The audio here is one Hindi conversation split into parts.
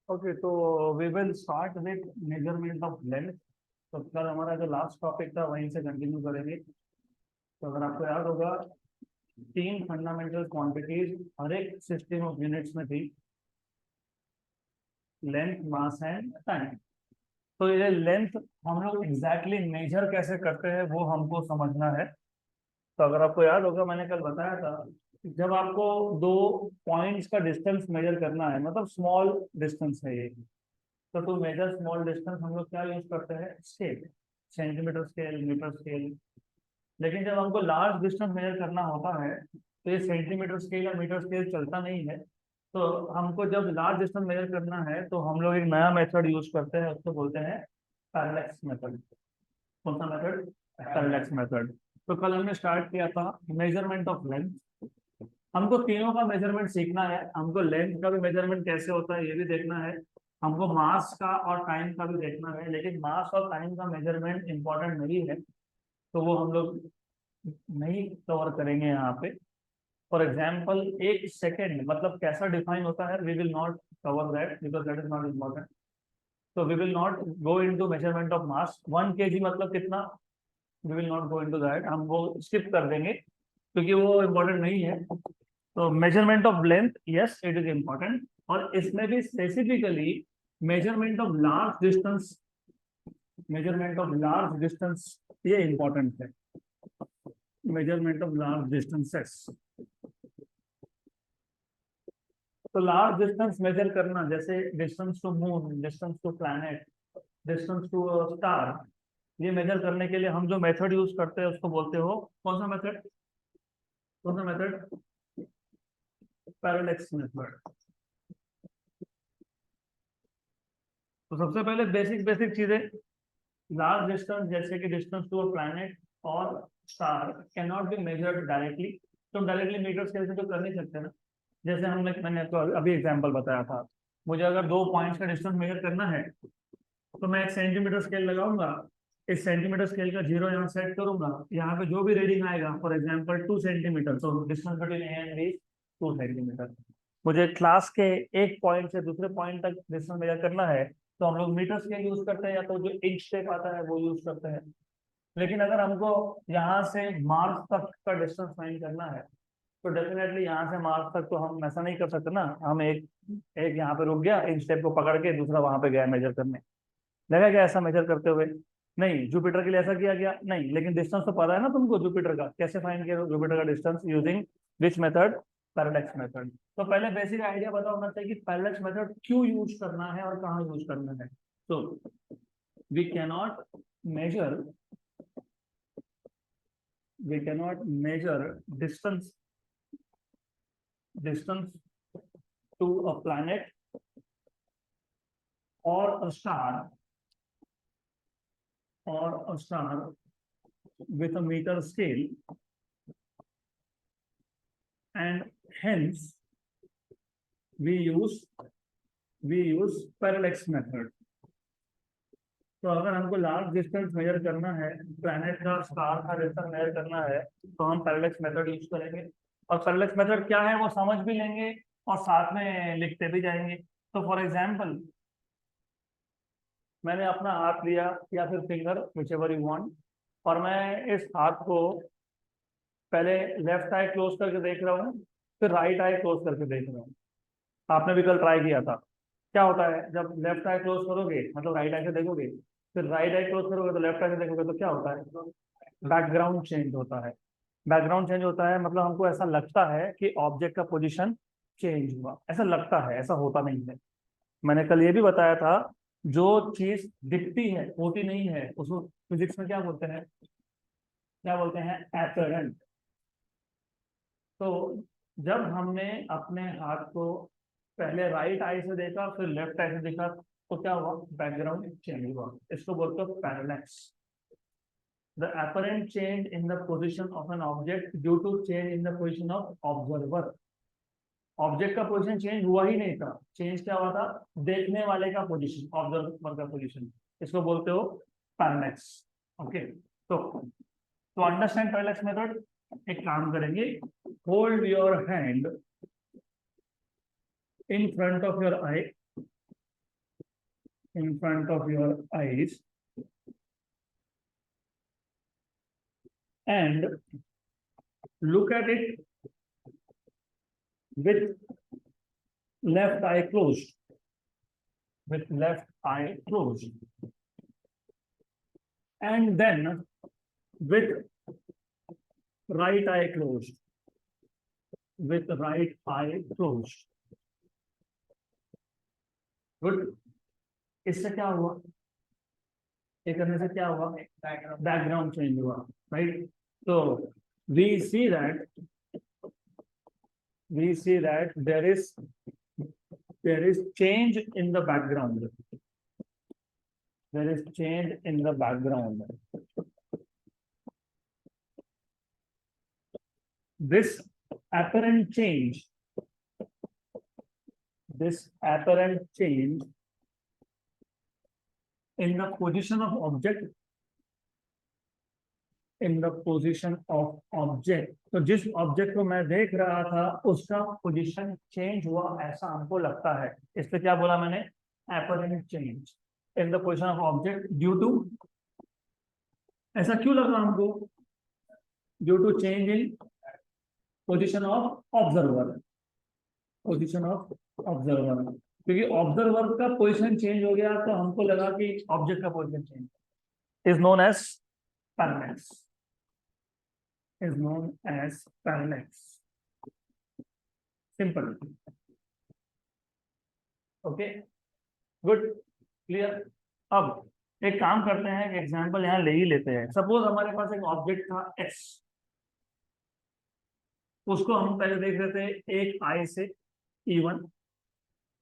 ओके, तो we will start with measurement of length. तो कल हमारा जो लास्ट टॉपिक था वहीं से कंटिन्यू करेंगे। तो अगर आपको याद होगा, तीन फंडामेंटल क्वांटिटीज हर एक सिस्टम ऑफ यूनिट्स में थी: लेंथ, मास एंड टाइम। तो ये लेंथ हम लोग एग्जैक्टली मेजर कैसे करते हैं वो हमको समझना है। तो अगर आपको याद होगा, मैंने कल बताया था कि जब आपको दो पॉइंट्स का डिस्टेंस मेजर करना है, मतलब स्मॉल डिस्टेंस है ये, तो टू मेजर स्मॉल डिस्टेंस हम लोग क्या यूज करते हैं? Scale, centimetre scale, metre scale. लेकिन जब हमको लार्ज डिस्टेंस मेजर करना होता है तो ये सेंटीमीटर स्केल या मीटर स्केल चलता नहीं है। तो हमको जब लार्ज डिस्टेंस मेजर करना है तो हम लोग एक नया मेथड यूज करते हैं, उसको बोलते हैं पैरेलैक्स मेथड। कौन सा मेथड? Parallax method. तो कल हमने स्टार्ट किया था मेजरमेंट ऑफ लेंथ। हमको तीनों का मेजरमेंट सीखना है। हमको लेंथ का भी मेजरमेंट कैसे होता है ये भी देखना है, हमको मास का और टाइम का भी देखना है। लेकिन मास और टाइम का मेजरमेंट इंपॉर्टेंट नहीं है, तो वो हम लोग नहीं कवर करेंगे यहाँ पे। फॉर एग्जाम्पल, एक सेकेंड मतलब कैसा डिफाइन होता है, we will not cover that because that is not important. तो we will not go into measurement of mass. 1 kg मतलब कितना, we will not go into that, हम वो स्किप कर देंगे क्योंकि वो इम्पोर्टेंट नहीं है। तो measurement of length, yes it is important, और इसमें भी specifically measurement of large distance, measurement of large distance ये इंपॉर्टेंट है। मेजरमेंट ऑफ लार्ज डिस्टेंसेस, तो लार्ज डिस्टेंस मेजर करना, जैसे distance to moon, distance to planet, distance to star, ये मेजर करने के लिए हम जो मेथड यूज करते हैं उसको बोलते हो कौन सा मेथड? कौन सा मेथड? Parallax method. तो सबसे पहले बेसिक बेसिक चीजें, लार्ज डिस्टेंस जैसे कि डिस्टेंस टू अ प्लैनेट और star can not be measured directly. तो डायरेक्टली मीटर स्केल से तो कर नहीं सकते ना। जैसे मैंने तो अभी एग्जांपल बताया था, मुझे अगर दो पॉइंट्स का डिस्टेंस मेजर करना है तो मैं एक सेंटीमीटर स्केल लगाऊंगा, इस सेंटीमीटर स्केल का जीरो यहाँ सेट करूंगा, यहाँ पे जो भी रीडिंग आएगा, फॉर एग्जांपल 2 सेंटीमीटर, तो distance between A and B 2 centimetre. मुझे क्लास के एक पॉइंट से दूसरे पॉइंट तक डिस्टेंस मेजर करना है तो हम लोग मीटर स्केल यूज करते हैं, या तो जो इंच टेप आता है वो यूज करते हैं। लेकिन अगर हमको यहाँ से मार्स तक का डिस्टेंस फाइंड करना है तो डेफिनेटली यहाँ से मार्स तक तो हम ऐसा नहीं कर सकते ना। हम एक एक यहाँ पे रुक गया, इंच टेप को पकड़ के, दूसरा वहां पे गया मेजर करने, लगा क्या ऐसा मेजर करते हुए? नहीं। जुपिटर के लिए ऐसा किया गया? नहीं। लेकिन डिस्टेंस तो पता है ना तुमको जुपिटर का, कैसे फाइंड किया जुपिटर का distance? Using which method? Parallax method. तो पहले बेसिक आइडिया पता होना चाहिए कि पैरेलैक्स मेथड क्यों यूज करना है और कहाँ यूज करना है। तो we cannot measure, we cannot measure distance, distance to a planet or a star, or a star with a meter scale, and hence we use parallax method. तो अगर हमको लार्ज डिस्टेंस मेजर करना है, प्लैनेट का, स्टार का डिस्टेंस मेजर करना है, तो हम पैरेलैक्स मेथड यूज करेंगे। और पैरेलैक्स मेथड क्या है वो समझ भी लेंगे और साथ में लिखते भी जाएंगे। तो फॉर एग्जाम्पल, मैंने अपना हाथ लिया या फिर finger, which ever you want, और मैं इस हाथ को पहले लेफ्ट आई क्लोज करके देख रहा हूँ, फिर राइट आई क्लोज करके देख रहा हूँ। आपने भी कल ट्राई किया था। क्या होता है जब लेफ्ट आई क्लोज करोगे, मतलब राइट आई से देखोगे, फिर राइट आई क्लोज करोगे तो लेफ्ट आई से देखोगे, तो क्या होता है? बैकग्राउंड चेंज होता है। बैकग्राउंड चेंज होता है मतलब हमको ऐसा लगता है कि ऑब्जेक्ट का पोजीशन चेंज हुआ, ऐसा लगता है, ऐसा होता नहीं है। मैंने कल ये भी बताया था, जो चीज दिखती है होती नहीं है उसको फिजिक्स में क्या बोलते हैं? क्या बोलते हैं? एपरेंट। तो जब हमने अपने हाथ को पहले राइट आई से देखा फिर लेफ्ट आई से देखा तो क्या हुआ? बैकग्राउंड चेंज हुआ। इसको बोलते हो parallax. The apparent change in the position of an object due to change in the position of observer। Object का पोजीशन चेंज हुआ ही नहीं था, चेंज क्या हुआ था? देखने वाले का पोजीशन, ऑब्जर्वर का पोजीशन। इसको बोलते हो पैरेलैक्स। ओके, तो अंडरस्टैंड पैरेलैक्स मेथड। एक काम करेंगे, hold your hand in front of your I in front of your eyes and look at it with left eye closed. With left eye closed. And then with right eye closed. With right eye closed. Good. इससे क्या हुआ? ये करने से क्या हुआ? Background change हुआ, right? So we see that there is change in the background. There is change in the background. This apparent change in the position of object, तो जिस ऑब्जेक्ट को मैं देख रहा था उसका पोजीशन चेंज हुआ ऐसा हमको लगता है. इसलिए क्या बोला मैंने? apparent change in the position of object due to, ऐसा क्यों लगा हमको? Due to change in position of observer. क्योंकि ऑब्जर्वर का पोजीशन चेंज हो गया तो हमको लगा कि ऑब्जेक्ट का position change. Is known as parallax. Simple. Okay, good, clear. अब एक काम करते हैं, एक एग्जांपल यहाँ ले ही लेते हैं. सपोज हमारे पास एक ऑब्जेक्ट था एक्स, उसको हम पहले देख रहे थे एक आई से E1,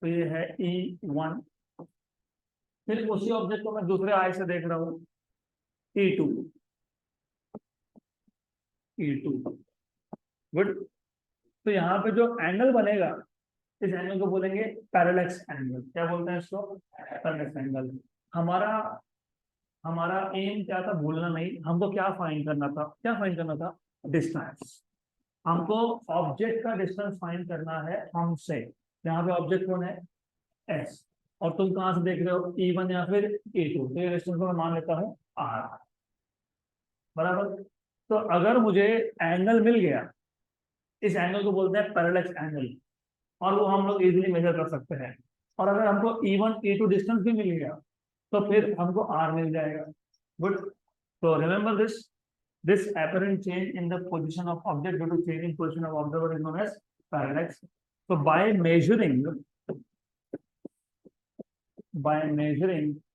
तो ये है E1. फिर उसी ऑब्जेक्ट को मैं दूसरे आई से देख रहा हूँ E2. गुड. तो यहाँ पे जो एंगल बनेगा, इस एंगल को बोलेंगे पैरेलैक्स एंगल. क्या बोलते हैं इसको? Parallax angle. हमारा एम क्या था? भूलना नहीं. हमको क्या फाइंड करना था? डिस्टेंस. हमको ऑब्जेक्ट का डिस्टेंस फाइंड करना है हमसे. यहाँ पे ऑब्जेक्ट कौन है? एस. और तुम कहाँ से देख रहे हो? E1 या फिर E2. तो ये डिस्टेंस को मैं मान लेता हूँ R. बराबर. तो अगर मुझे एंगल मिल गया, इस एंगल को बोलते हैं पैरेलैक्स एंगल, और वो हम लोग इजीली मेजर कर सकते हैं. और अगर हमको E1 E2 डिस्टेंस भी मिल गया तो फिर हमको R मिल जाएगा. गुड. तो remember this apparent change in the position of object due to change in position of observer is known as parallax. So by measuring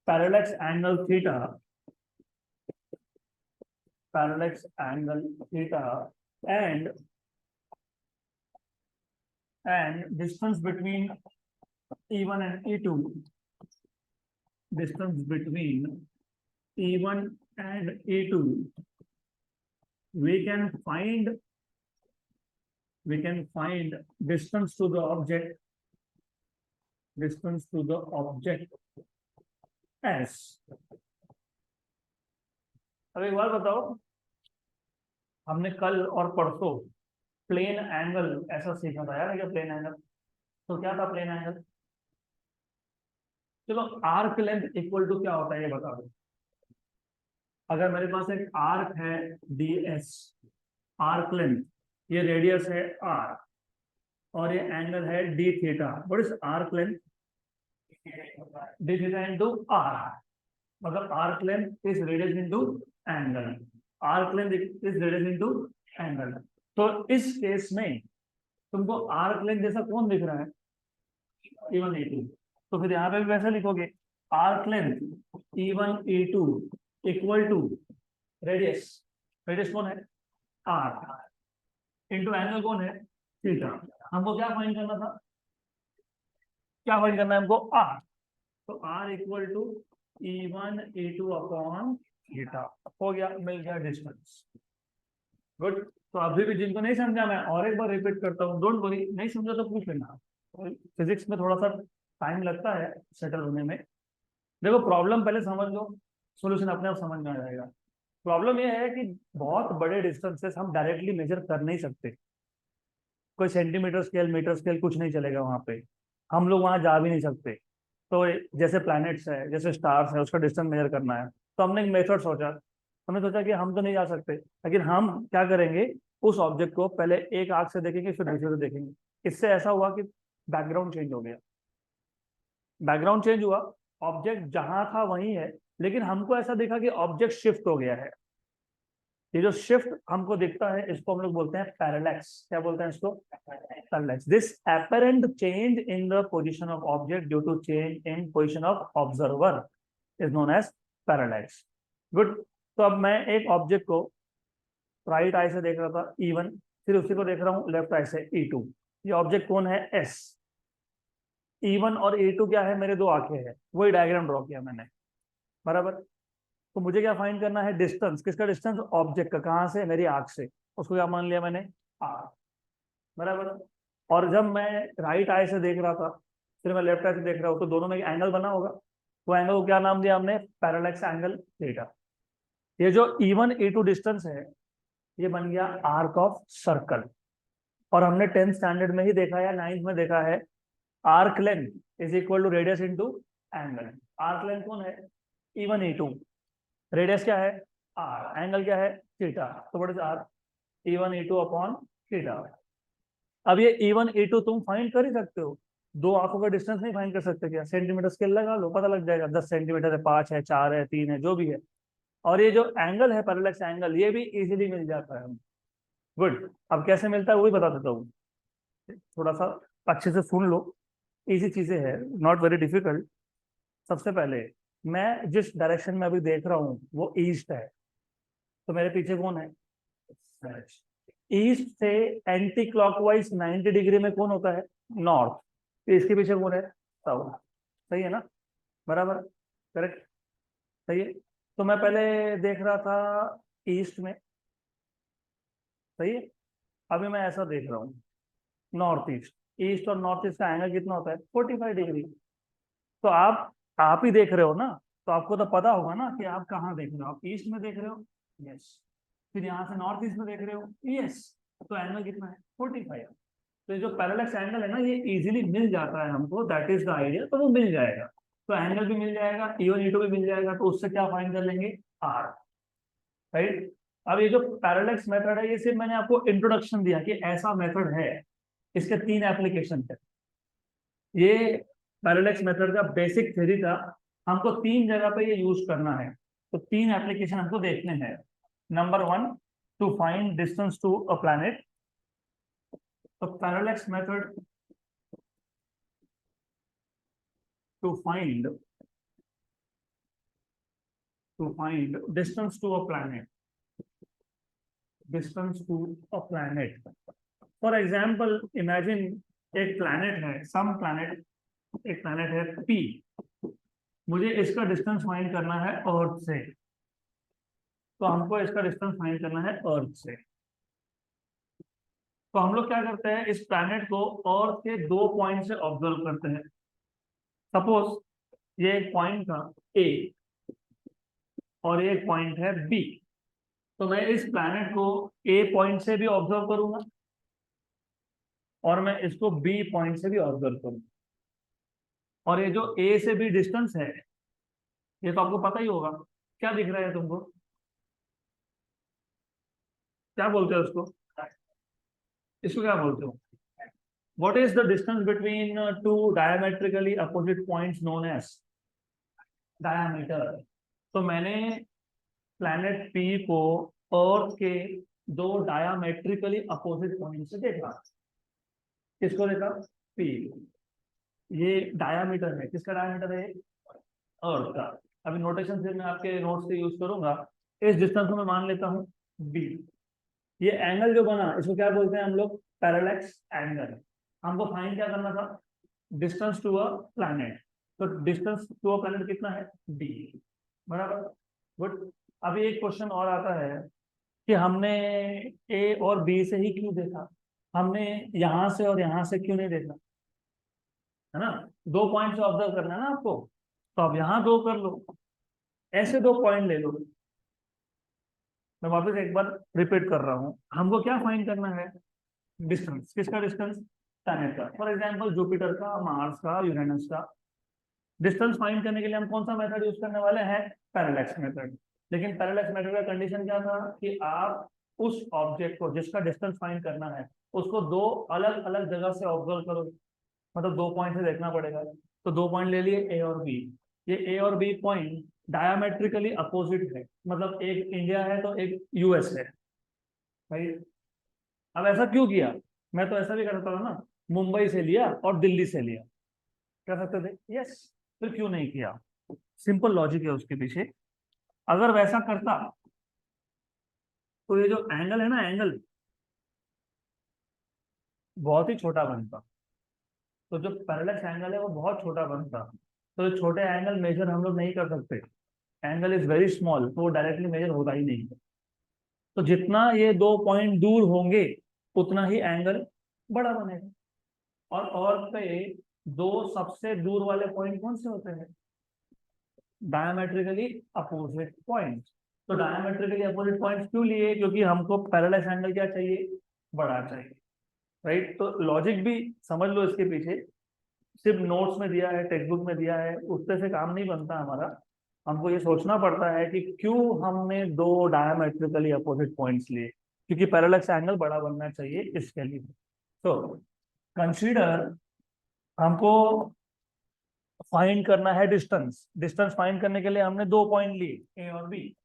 parallax angle theta and distance between E1 and E2, we can find distance to the object as. अब एक बार बताओ, हमने कल और परसों प्लेन एंगल ऐसा सीखा था यार. क्या प्लेन एंगल? तो क्या था प्लेन एंगल? चलो, आर्क लेंथ इक्वल टू क्या होता है ये बता दो. अगर मेरे पास एक आर्क है ds, आर्क लेंथ, ये रेडियस है r, और ये एंगल है d theta. What is arc length? d theta into r. मतलब arc length is radius into angle. Arc length is radius into angle. तो इस केस में तुमको आर्क लेंथ जैसा कौन दिख रहा है? E1 E2. तो फिर यहाँ पे भी वैसा लिखोगे, arc length E1 E2 equal to radius कौन है? R इंटू एंगल कौन है? थीटा. हमको क्या फाइंड करना था? हमको R. तो R equal to E1 E2 upon theta. हो गया, मिल गया डिस्टेंस. गुड. तो अभी भी जिनको नहीं समझा, मैं और एक बार रिपीट करता हूँ. डोंट वरी, नहीं समझा तो पूछ लेना. फिजिक्स में थोड़ा सा टाइम लगता है सेटल होने में. देखो, प्रॉब्लम पहले समझ लो, सॉल्यूशन अपने आप समझ में आ जाएगा. प्रॉब्लम यह है कि बहुत बड़े डिस्टेंसेस हम डायरेक्टली मेजर कर नहीं सकते. कोई सेंटीमीटर स्केल, मीटर स्केल कुछ नहीं चलेगा वहां पे. हम लोग वहां जा भी नहीं सकते. तो जैसे प्लैनेट्स है, जैसे स्टार्स है, उसका डिस्टेंस मेजर करना है, तो हमने एक मेथड सोचा। हमने सोचा कि हम तो नहीं जा सकते, लेकिन हम क्या करेंगे, उस ऑब्जेक्ट को पहले एक आंख से देखेंगे, फिर दूसरे से देखेंगे। इससे ऐसा हुआ कि बैकग्राउंड चेंज हो गया। बैकग्राउंड चेंज हुआ, ऑब्जेक्ट जहां था वहीं है, लेकिन हमको ऐसा देखा कि ऑब्जेक्ट शिफ्ट हो गया है। ये जो शिफ्ट हमको दिखता है, इसको हम लोग बोलते हैं पैरेलैक्स। क्या बोलते हैं इसको? Parallax. This apparent change in the position of object due to change in position of observer is known as parallax. Good. तो अब मैं एक ऑब्जेक्ट को राइट आई से देख रहा था E1, फिर उसी को देख रहा हूँ लेफ्ट आई से E2। ये ऑब्जेक्ट कौन है? S। E1 और E2 क्या है? मेरे दो आंखें हैं। वही डायग्राम ड्रॉ किया मैंने, बराबर। तो मुझे क्या फाइंड करना है? डिस्टेंस। किसका डिस्टेंस? ऑब्जेक्ट का। कहाँ से? मेरी आंख से। उसको क्या मान लिया मैंने? R, बराबर। और जब मैं राइट आई से देख रहा था, फिर मैं लेफ्ट आई से देख रहा हूँ, तो दोनों में एक एंगल बना होगा। वो एंगल को क्या नाम दिया हमने? Parallax angle theta. ये जो E1 E2 डिस्टेंस है, ये बन गया आर्क ऑफ सर्कल। और हमने 10th स्टैंडर्ड में ही देखा है, 9th में देखा है, arc length is equal to radius into angle. Arc length कौन है? E1 E2। रेडियस क्या है? R। एंगल क्या है? थीटा। तो what is R? E1 E2 upon theta. अब ये E1 E2 तुम फाइंड कर ही सकते हो। दो आंखों का डिस्टेंस नहीं फाइंड कर सकते क्या? सेंटीमीटर स्केल लगा लो, पता लग जाएगा। 10 सेंटीमीटर है, 5 है, 4 है, 3 है, जो भी है। और ये जो एंगल है, पैरेलैक्स एंगल, ये भी इजीली मिल जाता है। गुड। अब कैसे मिलता है वो भी बता देता हूँ, थोड़ा सा अच्छे से सुन लो। इजी चीजें है, नॉट वेरी डिफिकल्ट। सबसे पहले मैं जिस डायरेक्शन में अभी देख रहा हूँ वो ईस्ट है, तो मेरे पीछे कौन है? ईस्ट से एंटी क्लॉकवाइज 90 डिग्री में कौन होता है? नॉर्थ। तो इसके पीछे कौन है? साउथ। सही है ना? बराबर, करेक्ट, सही है। तो मैं पहले देख रहा था ईस्ट में, सही है। अभी मैं ऐसा देख रहा हूँ नॉर्थ ईस्ट। ईस्ट और नॉर्थ ईस्ट का एंगल कितना होता है? 45 डिग्री। तो आप ही देख रहे हो ना, तो आपको तो पता होगा ना कि आप कहाँ देख रहे हो। आप ईस्ट में देख रहे हो, यस। फिर यहाँ से नॉर्थ ईस्ट में देख रहे हो, यस। तो एंगल कितना है? 45। तो ये जो पैरेलैक्स एंगल है ना, ये इजीली मिल जाता है हमको, दैट इज द आइडिया। तो वो मिल जाएगा, तो एंगल भी मिल जाएगा, E1 E2 भी मिल जाएगा। तो उससे क्या फाइंड कर लेंगे? R, right. अब ये जो पैरेलैक्स मेथड है, ये सिर्फ मैंने आपको इंट्रोडक्शन दिया कि ऐसा मेथड है। इसके 3 एप्लीकेशन है। ये पैरेलैक्स मेथड का बेसिक थ्योरी था। हमको 3 जगह पे ये यूज करना है, तो 3 एप्लीकेशन हमको देखने हैं। Number 1, to find distance to a planet. तो parallax method to find distance to a planet, for example, imagine एक planet है, some planet, एक planet है P। मुझे इसका डिस्टेंस फाइंड करना है अर्थ से। तो हमको इसका डिस्टेंस फाइंड करना है अर्थ से। तो हम लोग क्या करते हैं, इस planet को अर्थ के 2 पॉइंट से ऑब्जर्व करते हैं। सपोज ये एक पॉइंट था A और ये एक पॉइंट है B। तो मैं इस प्लैनेट को A पॉइंट से भी ऑब्जर्व करूंगा और मैं इसको B पॉइंट से भी ऑब्जर्व करूंगा। और ये जो A से B डिस्टेंस है, ये तो आपको पता ही होगा। क्या दिख रहा है तुमको? क्या बोलते हो उसको? इसको क्या बोलते हो? What is the distance between two diametrically opposite points known as diameter. तो मैंने प्लैनेट P को अर्थ के 2 डायमेट्रिकली अपोजिट पॉइंट से देखा। किसको देखा? P। ये डायामीटर है। किसका डायामीटर है? अर्थ का। अभी नोटेशन से मैं आपके नोट्स से यूज करूंगा। इस डिस्टेंस को मैं मान लेता हूँ B। ये एंगल जो बना, इसको क्या बोलते हैं हम लोग? Parallax angle. हमको फाइंड क्या करना था? Distance to a planet. तो डिस्टेंस टू अ प्लैनेट कितना है? D, बराबर। गुड। अभी एक क्वेश्चन और आता है कि हमने A और B से ही क्यों देखा, हमने यहाँ से और यहाँ से क्यों नहीं देखा? है ना, 2 पॉइंट से ऑब्जर्व करना है ना आपको। तो अब यहाँ 2 कर लो, ऐसे 2 पॉइंट ले लो। मैं वापस एक बार रिपीट कर रहा हूँ, हमको क्या फाइंड करना है? डिस्टेंस। किसका डिस्टेंस? प्लैनेट का। फॉर एग्जांपल जुपिटर का, मार्स का, यूरेनस का। डिस्टेंस फाइंड करने के लिए हम कौन सा मेथड यूज करने वाले हैं? Parallax method. लेकिन पैरेलैक्स मेथड का कंडीशन क्या था कि आप उस ऑब्जेक्ट को जिसका डिस्टेंस फाइंड करना है उसको दो अलग अलग जगह से ऑब्जर्व करो, मतलब 2 पॉइंट से देखना पड़ेगा। तो 2 पॉइंट ले लिए ए और बी। ये ए और बी पॉइंट डायमेट्रिकली अपोजिट है, मतलब एक इंडिया है तो एक यूएस है भाई। अब ऐसा क्यों किया? मैं तो ऐसा भी कर सकता था ना, मुंबई से लिया और दिल्ली से लिया, कर सकते थे, यस। फिर क्यों नहीं किया? सिंपल लॉजिक है उसके पीछे। अगर वैसा करता तो ये जो एंगल है ना, एंगल बहुत ही छोटा बनता। तो जो पैरेलक्स एंगल है वो बहुत छोटा बनता। तो ये छोटे एंगल मेजर हम लोग नहीं कर सकते। एंगल इज वेरी स्मॉल, तो वो डायरेक्टली मेजर होता ही नहीं। तो जितना ये 2 पॉइंट दूर होंगे उतना ही एंगल बड़ा बनेगा। और पे दो सबसे दूर वाले पॉइंट कौन से होते हैं? Diametrically opposite point. तो डायमेट्रिकली अपोजिट पॉइंट क्यों लिए? क्योंकि हमको पैरेलल एंगल क्या चाहिए? बड़ा चाहिए, राइट। तो लॉजिक भी समझ लो इसके पीछे। सिर्फ नोट्स में दिया है, टेक्स्ट बुक में दिया है, उससे से काम नहीं बनता हमारा। हमको ये सोचना पड़ता है कि क्यों हमने दो डायमेट्रिकली अपोजिट पॉइंट्स लिए, क्योंकि पैरेलल एंगल बड़ा बनना चाहिए इसके लिए। तो कंसीडर, हमको फाइंड करना है डिस्टेंस। डिस्टेंस फाइंड करने के लिए हमने 2 पॉइंट लिए, ए और बी।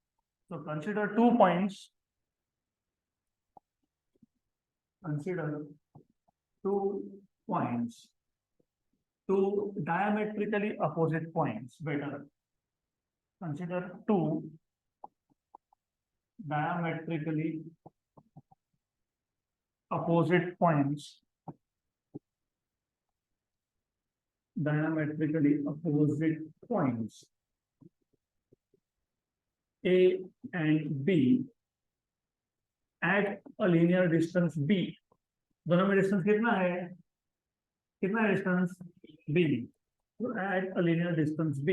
तो consider 2 points, consider 2 points, two diametrically opposite points. Better, consider two diametrically opposite points. Diametrically opposite points A and B at a linear distance B. दोनों में डिस्टेंस कितना है? कितना है डिस्टेंस? B. तो at a linear distance B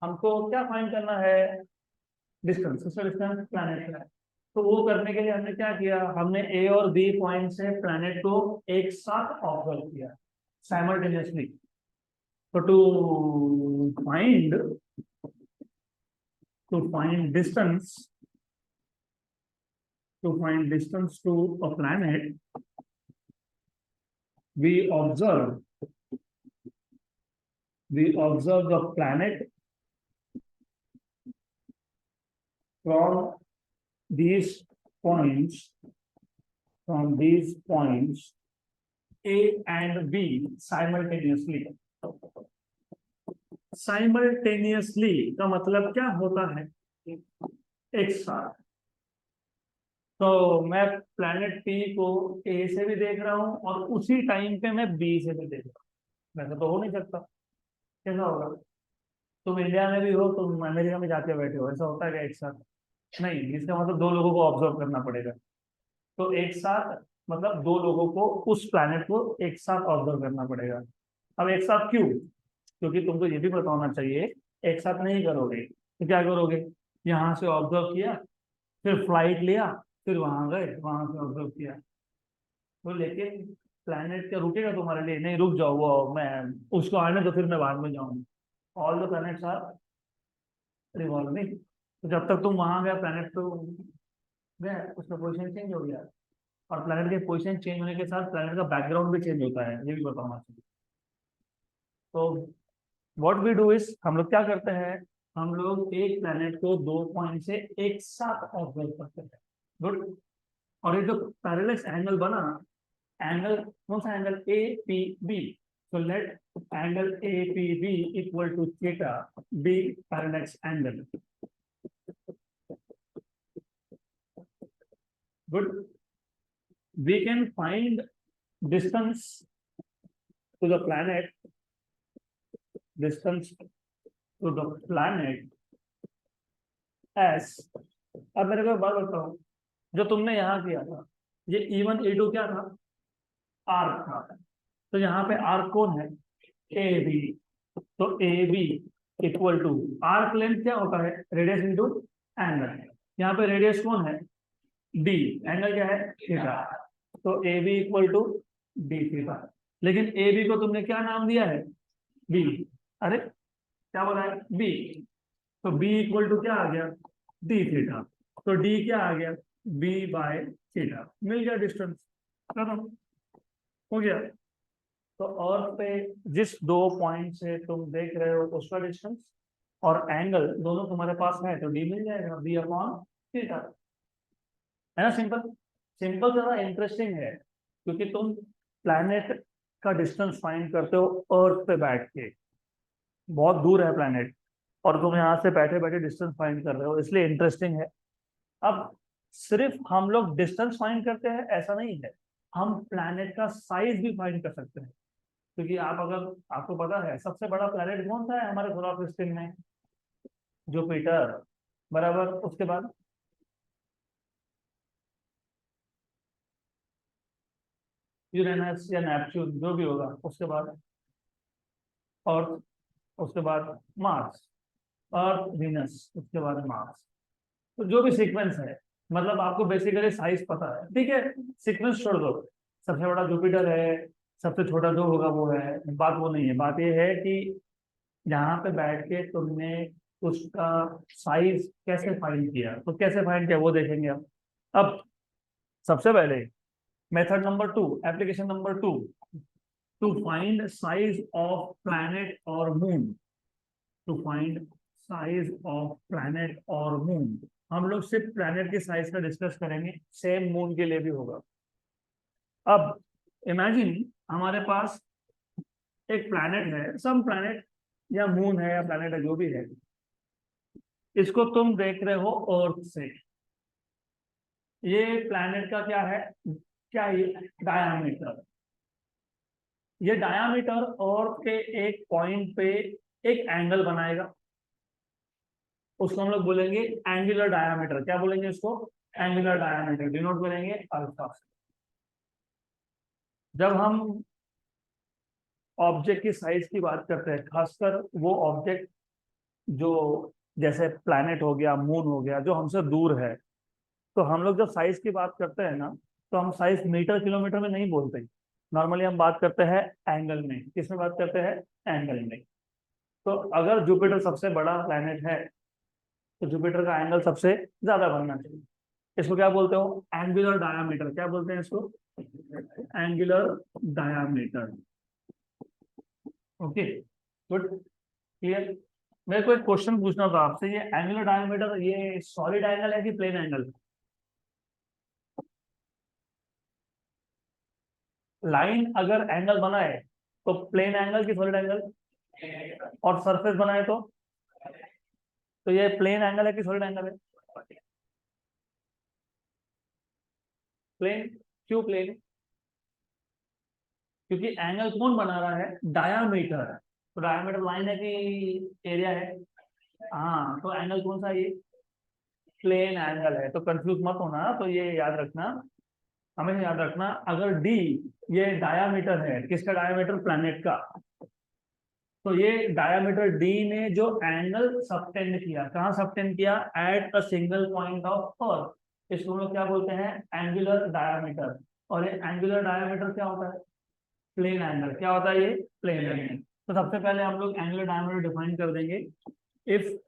हमको क्या फाइंड करना है? डिस्टेंस। उसका डिस्टेंस प्लैनेट का है। तो वो करने के लिए हमने क्या किया? हमने ए और बी पॉइंट से प्लैनेट को एक साथ ऑब्जर्व किया साइमल्टेनियसली। तो to find distance, to a planet, we observe the planet from these points, A and B simultaneously. Simultaneously का मतलब क्या होता है? एक साथ। तो मैं प्लैनेट पी को ए से भी देख रहा हूँ और उसी टाइम पे मैं बी से भी देख रहा हूँ। वैसे तो हो नहीं सकता। कैसा होगा? तुम इंडिया में भी हो, तुम अमेरिका में जाके बैठे हो, ऐसा होता है क्या एक साथ? नहीं। इसका मतलब दो लोगों को ऑब्जर्व करना पड़ेगा। तो एक साथ मतलब दो लोगों को उस प्लैनेट को एक साथ ऑब्जर्व करना पड़ेगा। अब एक साथ क्यों? क्योंकि तुमको ये भी पता होना चाहिए, एक साथ नहीं करोगे तो क्या करोगे? यहाँ से ऑब्जर्व किया, फिर फ्लाइट लिया, फिर वहां गए, वहां से ऑब्जर्व किया। तो लेकिन प्लैनेट क्या रुकेगा तुम्हारे लिए? नहीं, रुक जाओ, वो मैं उसको आने तो फिर मैं बाद में जाऊंगी। All the planets are revolving. तो जब तक तुम वहां गए, प्लैनेट तो गया, उसका पोजिशन चेंज हो गया। और प्लैनेट के पोजिशन चेंज होने के साथ प्लैनेट का बैकग्राउंड भी चेंज होता है, ये भी पता होना चाहिए। तो व्हाट वी डू इज, हम लोग क्या करते हैं? हम लोग एक प्लैनेट को 2 पॉइंट से एक साथ ऑब्जर्व करते हैं। गुड। और ये जो पैरेलल एंगल बना, एंगल कौन सा angle? A P B. So let angle APB equal to theta be parallax angle. Good. We can find distance to the planet, as, अब मेरे को एक बात बताओ, जो तुमने यहाँ किया था, ये E1 E2 क्या था? आर्क था। तो यहाँ पे आर्क कौन है? A B. तो A B equal to, arc length क्या होता है? Radius into angle. यहाँ पे रेडियस कौन है? डी। एंगल क्या है? थीटा। तो A B equal to D theta. लेकिन ए बी को तुमने क्या नाम दिया है, बी। अरे क्या बोला है, बी। तो बी इक्वल टू क्या आ गया, डी थीटा। तो डी क्या आ गया, बी बाय थीटा। मिल गया डिस्टेंस, खत्म हो गया। तो और पे जिस दो पॉइंट से तुम देख रहे हो उसका डिस्टेंस और एंगल दोनों तुम्हारे पास है, तो डी मिल जाएगा, बी अपॉन थीटा। है ना सिंपल। सिंपल ज़्यादा इंटरेस्टिंग है क्योंकि तुम प्लैनेट का डिस्टेंस फाइंड करते हो अर्थ पे बैठ के, बहुत दूर है प्लैनेट, और तुम यहाँ से बैठे बैठे डिस्टेंस फाइंड कर रहे हो, इसलिए इंटरेस्टिंग है। अब सिर्फ हम लोग डिस्टेंस फाइंड करते हैं ऐसा नहीं है, हम प्लैनेट का साइज भी फाइंड कर सकते हैं। क्योंकि आप अगर, आपको पता है सबसे बड़ा प्लैनेट कौन सा है हमारे सोलर सिस्टम में, जुपिटर, बराबर। उसके बाद यूरेनस या नेपच्यून जो भी होगा, उसके बाद और उसके बाद मार्स, अर्थ, वीनस, उसके बाद मार्स। तो जो भी सीक्वेंस है, मतलब आपको बेसिकली साइज पता है, ठीक है। सीक्वेंस छोड़ दो, सबसे बड़ा जुपिटर है, सबसे छोटा जो होगा वो है, बात वो नहीं है। बात ये है कि यहाँ पे बैठ के तुमने उसका साइज कैसे फाइंड किया, तो कैसे फाइंड किया वो देखेंगे अब सबसे पहले method number two, application number two, to find size of planet और moon. To find size of planet और मून, हम लोग सिर्फ प्लैनेट के साइज का डिस्कस करेंगे, सेम मून के लिए भी होगा। अब इमेजिन हमारे पास एक प्लैनेट है, सम प्लैनेट या मून है या प्लैनेट है जो भी है, इसको तुम देख रहे हो अर्थ से। ये प्लैनेट का क्या है, क्या ये डायामीटर, ये डायामीटर अर्थ के एक पॉइंट पे एक एंगल बनाएगा, उसको हम लोग बोलेंगे एंगुलर डायामीटर। क्या बोलेंगे इसको, एंगुलर डायामीटर, डिनोट करेंगे अल्फा। जब हम ऑब्जेक्ट की साइज की बात करते हैं, खासकर वो ऑब्जेक्ट जो जैसे प्लैनेट हो गया, मून हो गया, जो हमसे दूर है, तो हम लोग जब साइज की बात करते हैं ना, तो हम साइज मीटर किलोमीटर में नहीं बोलते। नॉर्मली हम बात करते हैं एंगल में। किसमें बात करते हैं, एंगल में। तो अगर जुपिटर सबसे बड़ा प्लैनेट है, तो जुपिटर का एंगल सबसे ज्यादा बनना चाहिए। इसको क्या बोलते हो, एंगुलर डायामीटर। क्या बोलते हैं इसको, angular diameter. Okay, good, clear. मेरे को एक क्वेश्चन पूछना था आपसे, ये एंगुलर डायमीटर ये सॉलिड एंगल है कि प्लेन एंगल। लाइन अगर एंगल बनाए तो प्लेन एंगल की सॉलिड एंगल, और सरफेस बनाए तो ये प्लेन एंगल है कि सॉलिड एंगल है, प्लेन। क्यों प्लेन, क्योंकि एंगल कौन बना रहा है, डायामीटर। तो डायामीटर लाइन है कि एरिया है, हाँ, तो एंगल कौन सा है ये, प्लेन एंगल है। तो कंफ्यूज मत होना, तो ये याद रखना, हमेशा याद रखना, अगर डी ये डायामीटर है, किसका डायामीटर, प्लैनेट का, तो ये डायामीटर डी ने जो एंगल सबटेंड किया, कहाँ सबटेंड किया, at a single point of अर्थ, इसको हम लोग क्या बोलते हैं, एंगुलर डायामीटर। और ये एंगुलर डायामीटर क्या होता है, प्लेन एंगल। क्या होता है ये, प्लेन एंगल। तो सबसे पहले हम लोग एंगुलर डायमीटर डिफाइन कर देंगे। If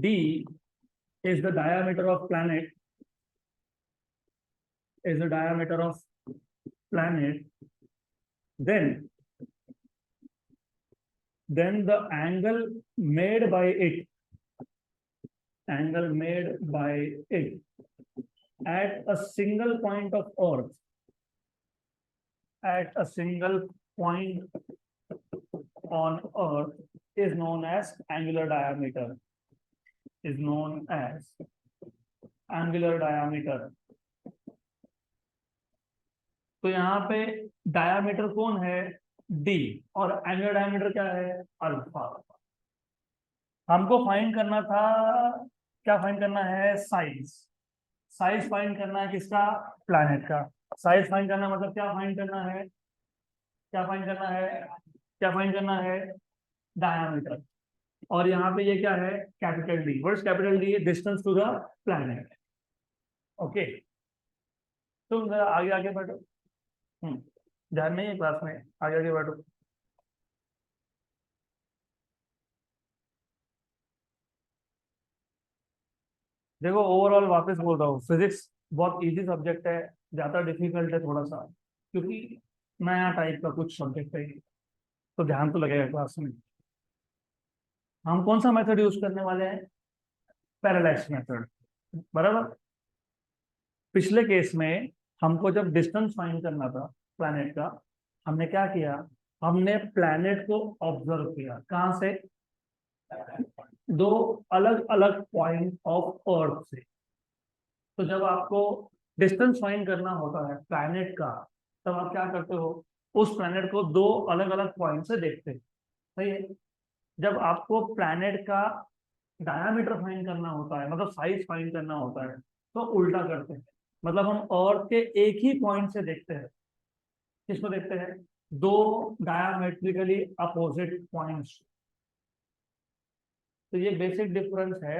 D is the diameter of planet, is the diameter of planet, then the angle made by it, angle made by it at a single point of earth, at a single point on earth, is known as angular diameter, is known as angular diameter। तो यहाँ पे डायामीटर कौन है, डी, और एंगुलर डायमीटर क्या है, अल्फा। हमको फाइंड करना था, क्या फाइंड करना है, साइज। साइज फाइंड करना है किसका, प्लैनेट का। साइज फाइंड करना मतलब क्या फाइंड करना है, क्या फाइंड करना है, क्या फाइंड करना है, डायमीटर। और यहाँ पे ये क्या है, capital D. What is capital D, distance to the planet. Okay, तुम जरा आगे आगे बढ़ो। ध्यान नहीं है क्लास में, आगे आगे बैठो। देखो ओवरऑल वापस बोल रहा हूँ, फिजिक्स बहुत इजी सब्जेक्ट है, ज्यादा डिफिकल्ट है थोड़ा सा, क्योंकि नया टाइप का कुछ सब्जेक्ट है ये, तो ध्यान तो लगेगा क्लास में। हम कौन सा मेथड यूज करने वाले हैं? पैरेलैक्स मेथड, बराबर। पिछले केस में हमको जब डिस्टेंस फाइंड करना था प्लैनेट का, हमने क्या किया? हमने प्लैनेट को ऑब्जर्व किया। कहाँ से? दो अलग अलग पॉइंट ऑफ अर्थ से। तो जब आपको डिस्टेंस फाइंड करना होता है प्लैनेट का, तब आप क्या करते हो? उस प्लैनेट को दो अलग अलग पॉइंट से देखते हैं, सही है। जब आपको प्लैनेट का डायमीटर फाइंड करना होता है, मतलब साइज फाइंड करना होता है, तो उल्टा करते हैं। मतलब हम अर्थ के एक ही पॉइंट से देखते हैं। किसको देखते हैं? दो डायमेट्रिकली अपोजिट पॉइंट्स। तो ये बेसिक डिफरेंस है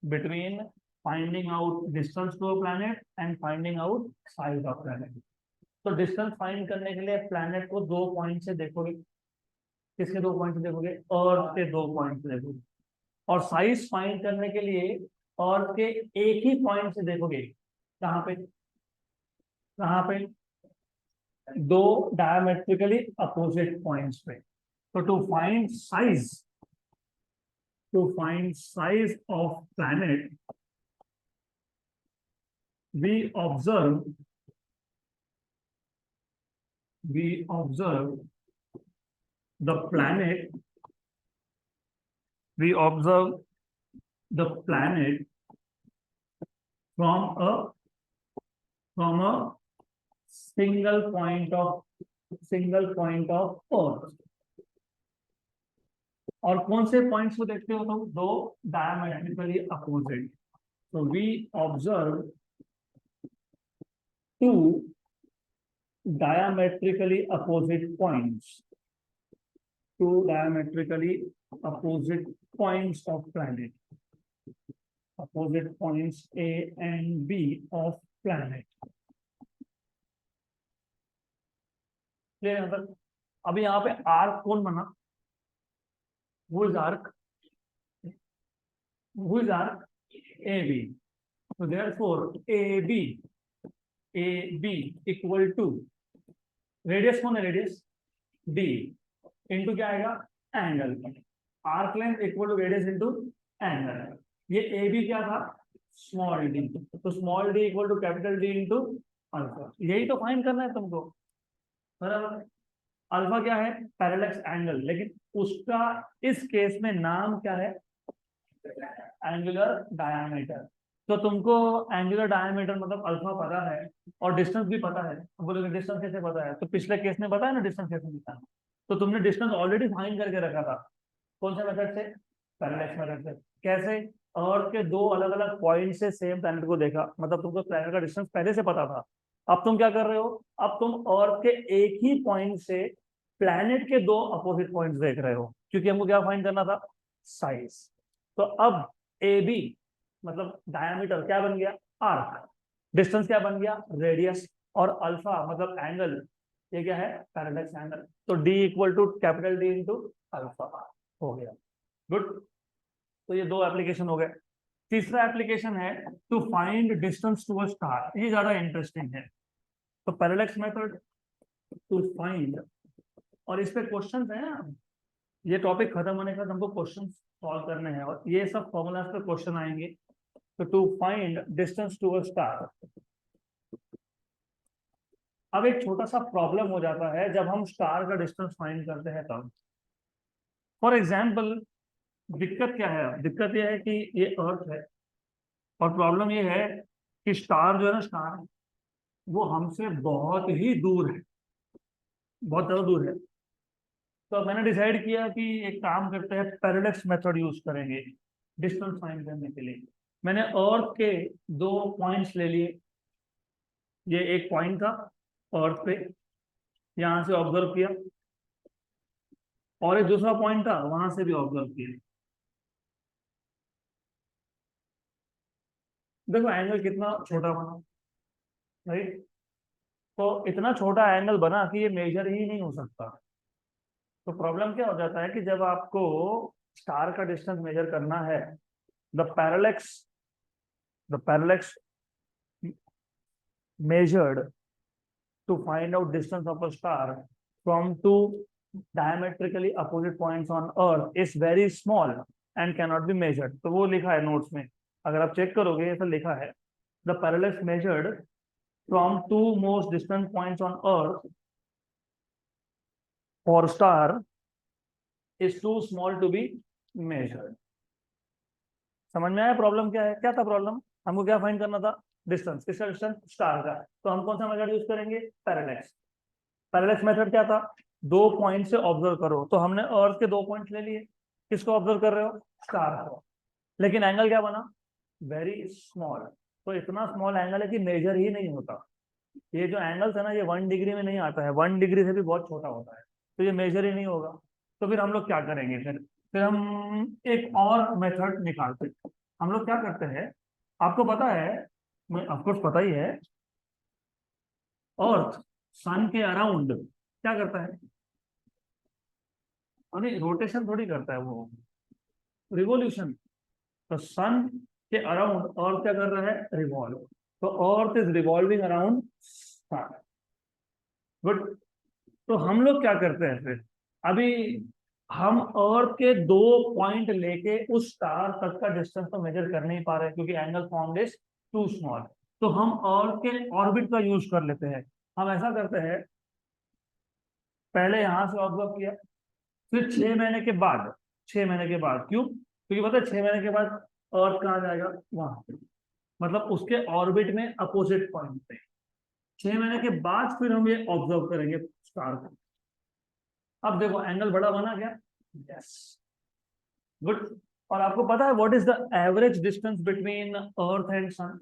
between finding out distance to a planet and finding out size of planet. तो डिस्टेंस फाइंड करने के लिए प्लैनेट को दो पॉइंट से देखोगे। किसके दो पॉइंट से देखोगे? अर्थ के दो पॉइंट से देखोगे। और साइज फाइंड करने के लिए अर्थ के एक ही पॉइंट से देखोगे। कहाँ पे? कहाँ पे? दो डायमेट्रिकली अपोजिट पॉइंट्स पे। तो to find size of planet, we observe we observe the planet we observe the planet from a single point of Earth। और कौन से पॉइंट्स को देखते हो तुम? दो डायमेट्रिकली अपोजिट। तो we observe two diametrically opposite points, two diametrically opposite points of planet, opposite points A and B of planet। मतलब अभी यहाँ पे आर्क कौन बना? Who is arc? Who is arc? AB। So therefore AB equal to radius कौन है? रेडियस D इंटू क्या आएगा? Angle. Arc length equal to radius into angle. ये ए बी क्या था? Small D. तो small D equal to capital D into alpha. यही तो फाइंड करना है तुमको, बराबर। अल्फा क्या है? पैरेलक्स एंगल, लेकिन उसका इस केस में नाम क्या है? Angular diameter. तो तुमको एंगुलर डायमीटर मतलब अल्फा पता है, और डिस्टेंस भी पता है। बोलोगे डिस्टेंस कैसे पता है? तो पिछले केस में पता है ना डिस्टेंस कैसे निकालना। तो तुमने डिस्टेंस ऑलरेडी फाइंड करके रखा था। कौन से मेथड से? पैरेलक्स मेथड से। कैसे? अर्थ के दो अलग अलग पॉइंट से सेम प्लैनेट को देखा, मतलब तुमको प्लैनेट का डिस्टेंस पहले से पता था। अब तुम क्या कर रहे हो? अब तुम अर्थ के एक ही पॉइंट से प्लैनेट के दो अपोजिट पॉइंट्स देख रहे हो, क्योंकि हमको क्या फाइंड करना था? साइज। तो अब ए बी मतलब डायमीटर क्या बन गया? आर्क। डिस्टेंस क्या बन गया? रेडियस। और अल्फा मतलब एंगल, ये क्या है? Parallax angle. तो D equal to capital D into alpha हो गया। गुड। तो ये दो एप्लीकेशन हो गए। तीसरा एप्लीकेशन है to find distance to a star. ये ज्यादा इंटरेस्टिंग है। तो पैरेलक्स मेथड टू फाइंड, और इस पे क्वेश्चन है ना, ये टॉपिक खत्म होने के बाद हमको क्वेश्चन सॉल्व करने हैं, और ये सब फॉर्मूलाज पे क्वेश्चन आएंगे। तो to find distance to a star. अब एक छोटा सा प्रॉब्लम हो जाता है जब हम स्टार का डिस्टेंस फाइंड करते हैं तब। फॉर एग्जाम्पल, दिक्कत क्या है? दिक्कत यह है कि ये अर्थ है, और प्रॉब्लम ये है कि स्टार जो है ना, स्टार वो हमसे बहुत ही दूर है, बहुत ज्यादा दूर है। तो मैंने डिसाइड किया कि एक काम करते हैं, पैरेलक्स मेथड यूज करेंगे डिस्टेंस फाइंड करने के लिए। मैंने अर्थ के दो पॉइंट्स ले लिए। ये एक पॉइंट था अर्थ पे, यहां से ऑब्जर्व किया, और एक दूसरा पॉइंट था, वहां से भी ऑब्जर्व किया। देखो एंगल कितना छोटा बना, राइट। तो इतना छोटा एंगल बना कि ये मेजर ही नहीं हो सकता। तो प्रॉब्लम क्या हो जाता है कि जब आपको स्टार का डिस्टेंस मेजर करना है, the parallax the parallax measured to find out distance of a star from two diametrically opposite points on earth is very small and cannot be measured। तो वो लिखा है नोट्स में, अगर आप चेक करोगे तो लिखा है the parallax measured from two most distant points on earth for star is too small to be measured। समझ में आया प्रॉब्लम क्या है? क्या था प्रॉब्लम? हमको क्या फाइंड करना था? डिस्टेंस। किसका डिस्टेंस? स्टार का। तो हम कौन सा मेथड यूज करेंगे? पैरेलैक्स। पैरेलैक्स मेथड क्या था? दो पॉइंट से ऑब्जर्व करो। तो हमने अर्थ के दो पॉइंट ले लिए। किसको ऑब्जर्व कर रहे हो? स्टार को। लेकिन एंगल क्या बना? Very small. तो इतना स्मॉल एंगल है कि मेजर ही नहीं होता। ये जो एंगल्स है ना, ये 1 डिग्री में नहीं आता है, 1 डिग्री से भी बहुत छोटा होता है। तो ये मेजर ही नहीं होगा। तो फिर हम लोग क्या करेंगे? फिर हम एक और मेथड निकालते हैं। हम लोग क्या करते हैं, आपको पता है, मैं ऑफकोर्स पता ही है, अर्थ सन के अराउंड क्या करता है? अरे रोटेशन थोड़ी करता है वो, रिवॉल्यूशन। तो सन के अराउंड अर्थ क्या कर रहा है? रिवॉल्व। तो earth is revolving around sun. Good. तो हम लोग क्या करते हैं फिर? अभी हम अर्थ के दो पॉइंट लेके उस स्टार तक का डिस्टेंस तो मेजर कर नहीं पा रहे क्योंकि angle formed is too small. तो हम अर्थ के ऑर्बिट का यूज कर लेते हैं। हम ऐसा करते हैं, पहले यहां से ऑब्जर्व किया, फिर 6 महीने के बाद, 6 महीने के बाद, क्यों? क्योंकि पता है 6 महीने के बाद अर्थ कहाँ जाएगा? वहां पे, मतलब उसके ऑर्बिट में अपोजिट पॉइंट पे। 6 महीने के बाद फिर हम ये ऑब्जर्व करेंगे स्टार को। अब देखो एंगल बड़ा बना क्या? यस। गुड। और आपको पता है what is the average distance between earth and sun?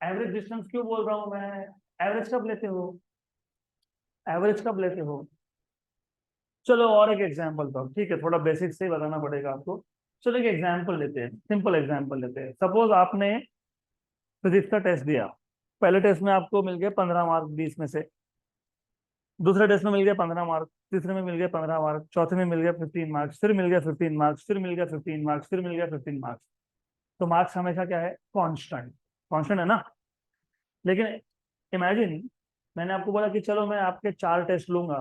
Average distance क्यों बोल रहा हूं मैं? एवरेज कब लेते हो? एवरेज कब लेते हो? चलो और एक एग्जांपल दो, ठीक है, थोड़ा बेसिक से ही बताना पड़ेगा आपको। चलो एक एग्जांपल लेते हैं, सिंपल एग्जांपल लेते हैं। सपोज आपने फिजिक्स का टेस्ट दिया। पहले टेस्ट में आपको मिल गए 15 मार्क 20 में से। दूसरे टेस्ट में मिल गया 15 मार्क, तीसरे में मिल गया 15 मार्क, चौथे में मिल गया 15 मार्क्स, फिर मिल गया 15 मार्क्स, फिर मिल गया 15 मार्क्स, फिर मिल गया 15 मार्क्स। तो मार्क्स हमेशा क्या है? कांस्टेंट। कांस्टेंट है ना? लेकिन इमेजिन, मैंने आपको बोला कि चलो मैं आपके 4 टेस्ट लूंगा।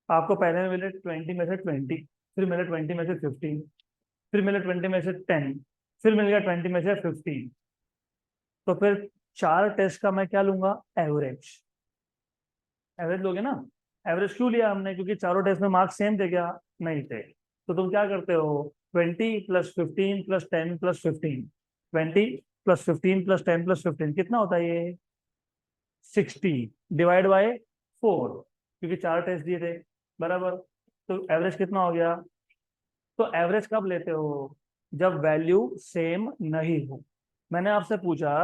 आपको पहले में मिले 20 में से 20, फिर मिले 20 में से 15, फिर मिले 20 में से 10, फिर मिल गया 20 में से 15। तो फिर 4 टेस्ट का मैं क्या लूंगा? एवरेज। एवरेज लोगे ना? एवरेज क्यों लिया हमने? क्योंकि चारों टेस्ट में मार्क्स सेम थे क्या? नहीं थे। तो तुम क्या करते हो? 20 + 15 + 10 + 15, 20 + 15 + 10 + 15 कितना होता है ये? 60 डिवाइड बाय 4, क्योंकि 4 टेस्ट दिए थे, बराबर। तो एवरेज कितना हो गया? तो एवरेज कब लेते हो? जब वैल्यू सेम नहीं हो। मैंने आपसे पूछा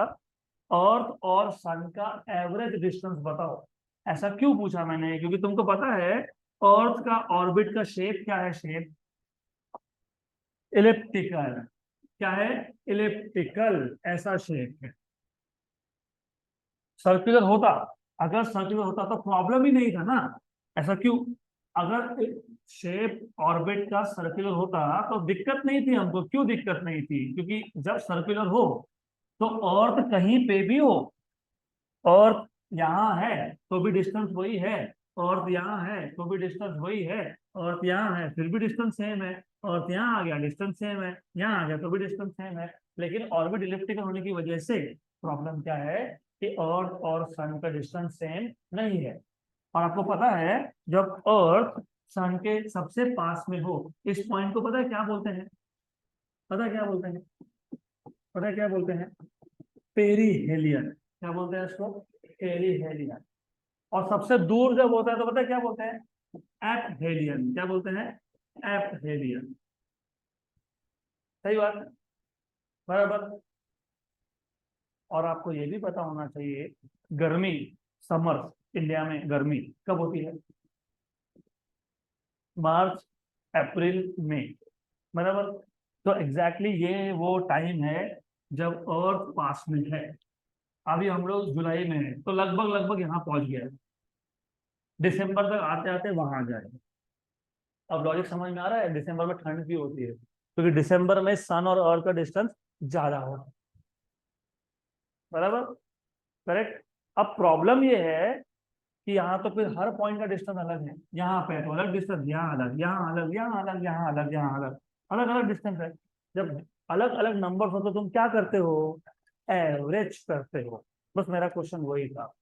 अर्थ और सन का एवरेज डिस्टेंस बताओ। ऐसा क्यों पूछा मैंने? क्योंकि तुमको पता है अर्थ का ऑर्बिट का शेप क्या है? Shape elliptical. क्या है? इलिप्टिकल। ऐसा शेप है। सर्कुलर होता, अगर सर्कुलर होता तो प्रॉब्लम ही नहीं था ना। ऐसा क्यों? अगर शेप ऑर्बिट का सर्कुलर होता तो दिक्कत नहीं थी हमको। क्यों दिक्कत नहीं थी? क्योंकि जब सर्कुलर हो तो अर्थ कहीं पे भी हो, अर्थ यहाँ है तो भी डिस्टेंस वही है, अर्थ यहाँ है तो भी डिस्टेंस वही है, अर्थ यहाँ है फिर भी डिस्टेंस सेम है, अर्थ यहाँ आ गया डिस्टेंस सेम है, यहाँ आ गया तो भी डिस्टेंस सेम है। लेकिन ऑर्बिट इलिप्टिकल होने की वजह से प्रॉब्लम क्या है कि अर्थ और सन का डिस्टेंस सेम नहीं है। और आपको पता है जब अर्थ सन के सबसे पास में हो, इस पॉइंट को पता है क्या बोलते हैं? पता है क्या बोलते हैं? पता है क्या बोलते हैं? पेरीहेलियन। क्या बोलते हैं इसको? पेरीहेलियन। और सबसे दूर जब होता है तो पता है क्या बोलते हैं? एपहेलियन। क्या बोलते हैं? एपहेलियन। सही बात है, बराबर। और आपको ये भी पता होना चाहिए, गर्मी, समर, इंडिया में गर्मी कब होती है? मार्च, अप्रैल, मई, बराबर। तो एग्जैक्टली ये वो टाइम है जब अर्थ पास में है, अभी हम लोग जुलाई में है तो लगभग लगभग यहाँ पहुंच गया है, दिसंबर तक आते आते वहां आ जाएगा। अब लॉजिक समझ में आ रहा है? दिसंबर में ठंड क्यों होती है? क्योंकि दिसंबर में सन और अर्थ का डिस्टेंस ज्यादा होता है। बराबर, करेक्ट। अब प्रॉब्लम ये है कि यहाँ तो फिर हर पॉइंट का डिस्टेंस अलग है, यहाँ पे तो अलग डिस्टेंस, यहाँ अलग, यहाँ अलग, यहाँ अलग, यहाँ अलग, यहाँ अलग, अलग अलग डिस्टेंस है। जब अलग अलग नंबर हो तो तुम क्या करते हो? एवरेज करते हो। बस मेरा क्वेश्चन वही था,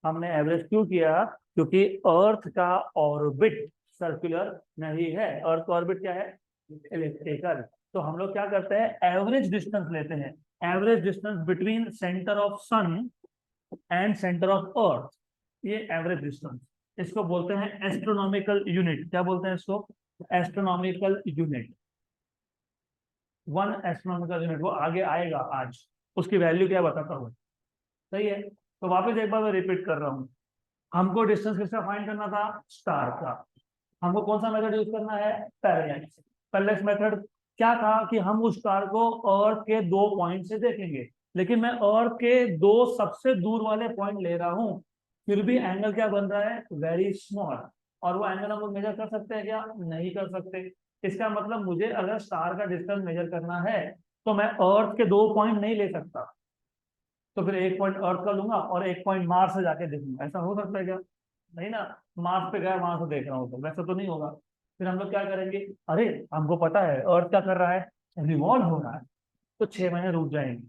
हमने एवरेज क्यों किया? क्योंकि अर्थ का ऑर्बिट सर्कुलर नहीं है, अर्थ ऑर्बिट क्या है? इलिप्टिकल। तो हम लोग क्या करते हैं? एवरेज डिस्टेंस लेते हैं, average distance between centre of sun and centre of earth, ये एवरेज डिस्टेंस। इसको बोलते हैं एस्ट्रोनॉमिकल यूनिट। क्या बोलते हैं इसको? Astronomical unit. One astronomical unit, वो आगे आएगा आज, उसकी वैल्यू क्या बताता हूँ। सही है, तो वापस एक बार मैं रिपीट कर रहा हूँ। हमको डिस्टेंस किसका फाइंड करना था? स्टार का। हमको कौन सा मेथड यूज करना है? पैरेलैक्स। पैरेलैक्स मेथड क्या था कि हम उस स्टार को अर्थ के दो पॉइंट से देखेंगे, लेकिन मैं अर्थ के दो सबसे दूर वाले पॉइंट ले रहा हूँ, फिर भी एंगल क्या बन रहा है? Very small. और वो एंगल हम लोग मेजर कर सकते हैं क्या? नहीं कर सकते। इसका मतलब मुझे अगर स्टार का डिस्टेंस मेजर करना है तो मैं अर्थ के दो पॉइंट नहीं ले सकता, तो फिर एक पॉइंट अर्थ का लूंगा और एक पॉइंट मार्स से जाके देखूंगा। ऐसा हो सकता है क्या? नहीं ना। मार्स पे गया, वहां से देख रहा हूँ, तो वैसा तो नहीं होगा। फिर हम लोग क्या करेंगे? अरे हमको पता है अर्थ क्या कर रहा है, रिवॉल्व हो रहा है, तो 6 महीने रुक जाएंगे।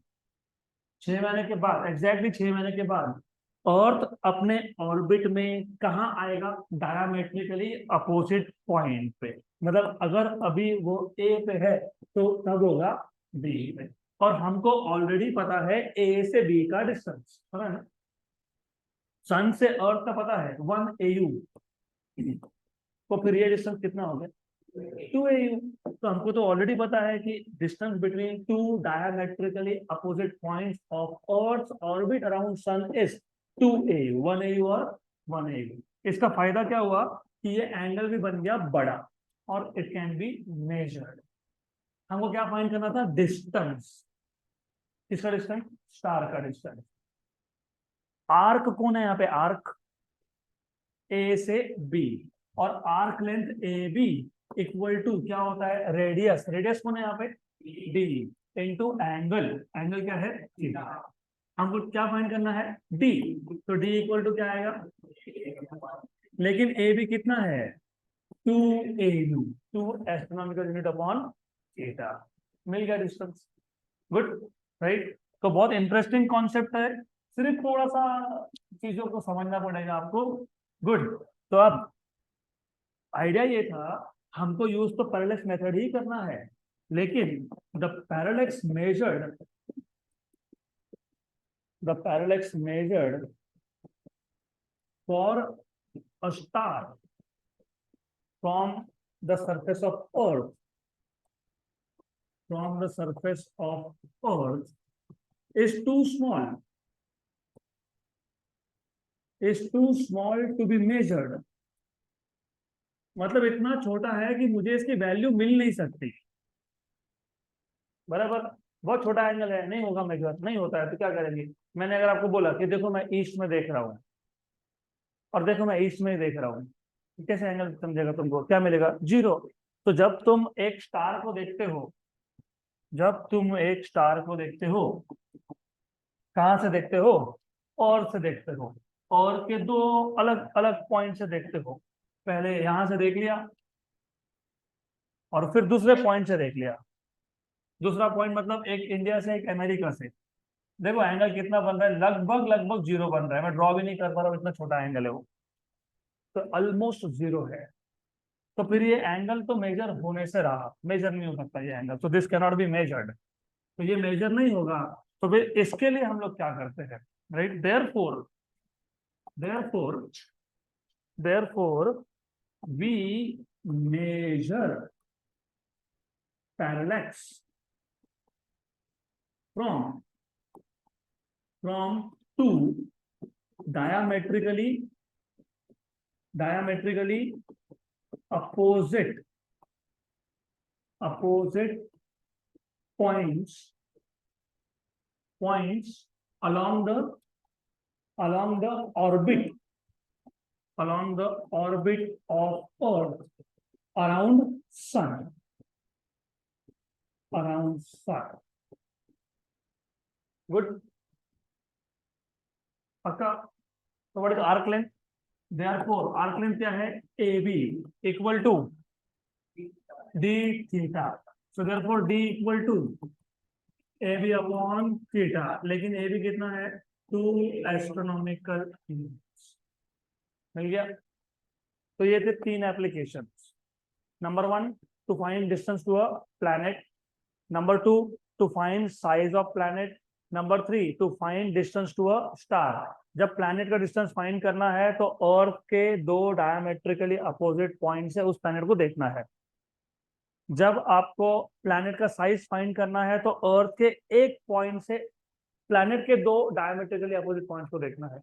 6 महीने के बाद, एग्जैक्टली 6 महीने के बाद अर्थ अपने ऑर्बिट में कहाँ आएगा? डायमेट्रिकली अपोजिट पॉइंट पे। मतलब अगर अभी वो ए पे है तो तब होगा बी पे। और हमको ऑलरेडी पता है ए से बी का डिस्टेंस, पता है ना? सन से अर्थ का पता है 1 AU, तो फिर ये डिस्टेंस कितना हो गया? 2 AU। तो हमको तो ऑलरेडी पता है कि distance between two diametrically opposite points of earth orbit around sun is 2 AU, 1 AU और 1 AU। इसका फायदा क्या हुआ कि ये एंगल भी बन गया बड़ा और इट कैन बी मेजर्ड। हमको क्या फाइंड करना था? डिस्टेंस। किसका डिस्टेंस? स्टार का डिस्टेंस। आर्क कौन है यहाँ पे? आर्क ए से बी, और arc length A B equal to क्या होता है? रेडियस। रेडियस कौन है यहाँ पे? D into angle. एंगल क्या है? थीटा। हमको क्या फाइंड करना है? डी। तो डी इक्वल टू क्या आएगा? लेकिन ए बी कितना है? 2 AU, 2 astronomical unit upon theta. मिल गया डिस्टेंस। Good, right. तो बहुत इंटरेस्टिंग कॉन्सेप्ट है, सिर्फ थोड़ा सा चीजों को समझना पड़ेगा आपको। गुड। तो अब आइडिया ये था, हमको यूज तो पैरेलैक्स मेथड ही करना है, लेकिन the parallax measured the parallax measured for a star from the surface of earth from the surface of earth is too small, to be measured। मतलब इतना छोटा है कि मुझे इसकी वैल्यू मिल नहीं सकती। बराबर, बहुत छोटा एंगल है, नहीं होगा मेजर, नहीं होता है, तो क्या करेंगे? मैंने अगर आपको बोला कि देखो मैं ईस्ट में देख रहा हूँ, और देखो मैं ईस्ट में देख रहा हूँ, कैसे एंगल समझेगा? तुमको क्या मिलेगा? जीरो। तो जब तुम एक स्टार को देखते हो, जब तुम एक स्टार को देखते हो, कहाँ से देखते हो? और से देखते हो, और के दो अलग अलग पॉइंट से देखते हो। पहले यहां से देख लिया और फिर दूसरे पॉइंट से देख लिया। दूसरा पॉइंट मतलब एक इंडिया से, एक अमेरिका से। देखो एंगल कितना बन रहा है? लगभग लगभग जीरो बन रहा है। मैं ड्रॉ भी नहीं कर पा रहा हूँ, इतना छोटा एंगल है वो, तो ऑलमोस्ट जीरो है। तो फिर ये एंगल तो मेजर होने से रहा, मेजर नहीं हो सकता ये एंगल, तो this can not be measured. तो ये मेजर नहीं होगा। तो फिर इसके लिए हम लोग क्या करते हैं? Right, therefore therefore we measure parallax from two diametrically opposite points points along the along the orbit along the orbit of Earth around Sun. Around Sun. Good. पक्का. So what is arc length? Therefore, arc length क्या है? AB equal to d theta. So therefore d equal to AB upon theta. लेकिन AB कितना है? 2 astronomical units. मिल गया. तो ये थे 3 application. Number 1 to find distance to a planet. Number 2 to find size of planet. Number 3 to find distance to a star. जब प्लैनेट का डिस्टेंस फाइंड करना है तो अर्थ के 2 डायमेट्रिकली अपोजिट पॉइंट से उस प्लैनेट को देखना है. जब आपको प्लैनेट का साइज फाइंड करना है तो अर्थ के एक पॉइंट से प्लैनेट के 2 डायमेट्रिकली अपोजिट पॉइंट्स को देखना है.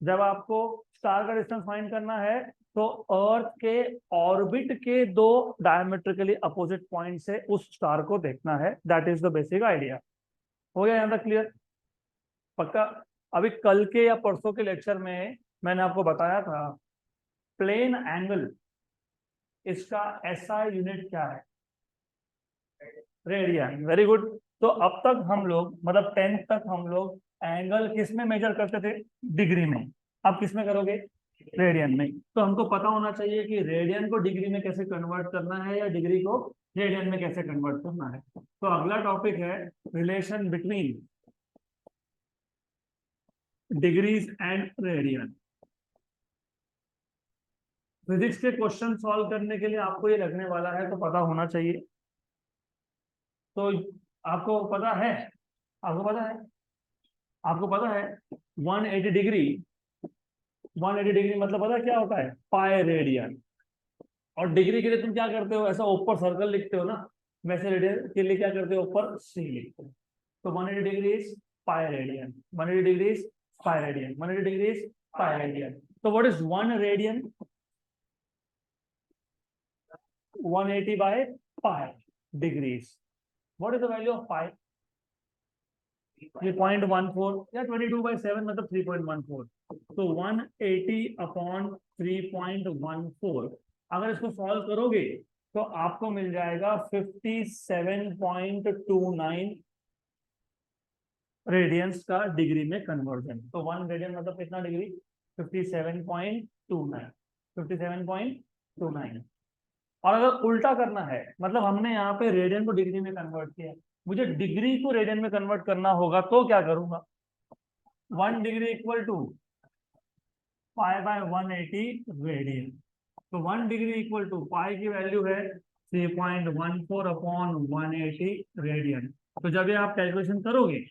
जब आपको स्टार का डिस्टेंस फाइंड करना है तो अर्थ के ऑर्बिट के 2 डायमेट्रिकली अपोजिट पॉइंट से उस स्टार को देखना है. That is the basic idea. हो गया यहाँ तक क्लियर? पक्का. अभी कल के या परसों के लेक्चर में मैंने आपको बताया था प्लेन एंगल, इसका एसआई यूनिट क्या है? रेडियन. Very good. तो अब तक हम लोग मतलब 10th तक हम लोग एंगल किस में मेजर करते थे? डिग्री में. अब किस में करोगे? रेडियन में. तो हमको पता होना चाहिए कि रेडियन को डिग्री में कैसे कन्वर्ट करना है या डिग्री को रेडियन में कैसे कन्वर्ट करना है. तो अगला टॉपिक है relation between degrees and radian. Physics के क्वेश्चन सॉल्व करने के लिए आपको ये लगने वाला है तो पता होना चाहिए. तो आपको पता है 180 डिग्री. 180 डिग्री मतलब पता क्या होता है? Pi radian. और डिग्री के लिए तुम क्या करते हो? ऐसा ऊपर सर्कल लिखते हो ना, वैसे रेडियन के लिए क्या करते हो? ऊपर सी लिखते हो. तो 180 degree is pi radian. 180 degree is pi radian. 180 degree is pi radian. तो what is 1 radian? 180 by pi degrees. What is the value of pi? 3.14 या 22/7 मतलब 3.14. तो 180 अपॉन 3.14 अगर इसको सॉल्व करोगे तो आपको मिल जाएगा 57.29 रेडियंस का डिग्री में कन्वर्जन. तो 1 रेडियन मतलब कितना डिग्री? 57.29. 57.29. और अगर उल्टा करना है मतलब हमने यहाँ पे रेडियन को डिग्री में कन्वर्ट किया, मुझे डिग्री को रेडियन में कन्वर्ट करना होगा तो क्या करूंगा? 1 degree equal to pi by 180 radian. तो 1 डिग्री इक्वल टू पाई की वैल्यू है 3.14 अपॉन 180 रेडियन. तो जब ये आप कैलकुलेशन करोगे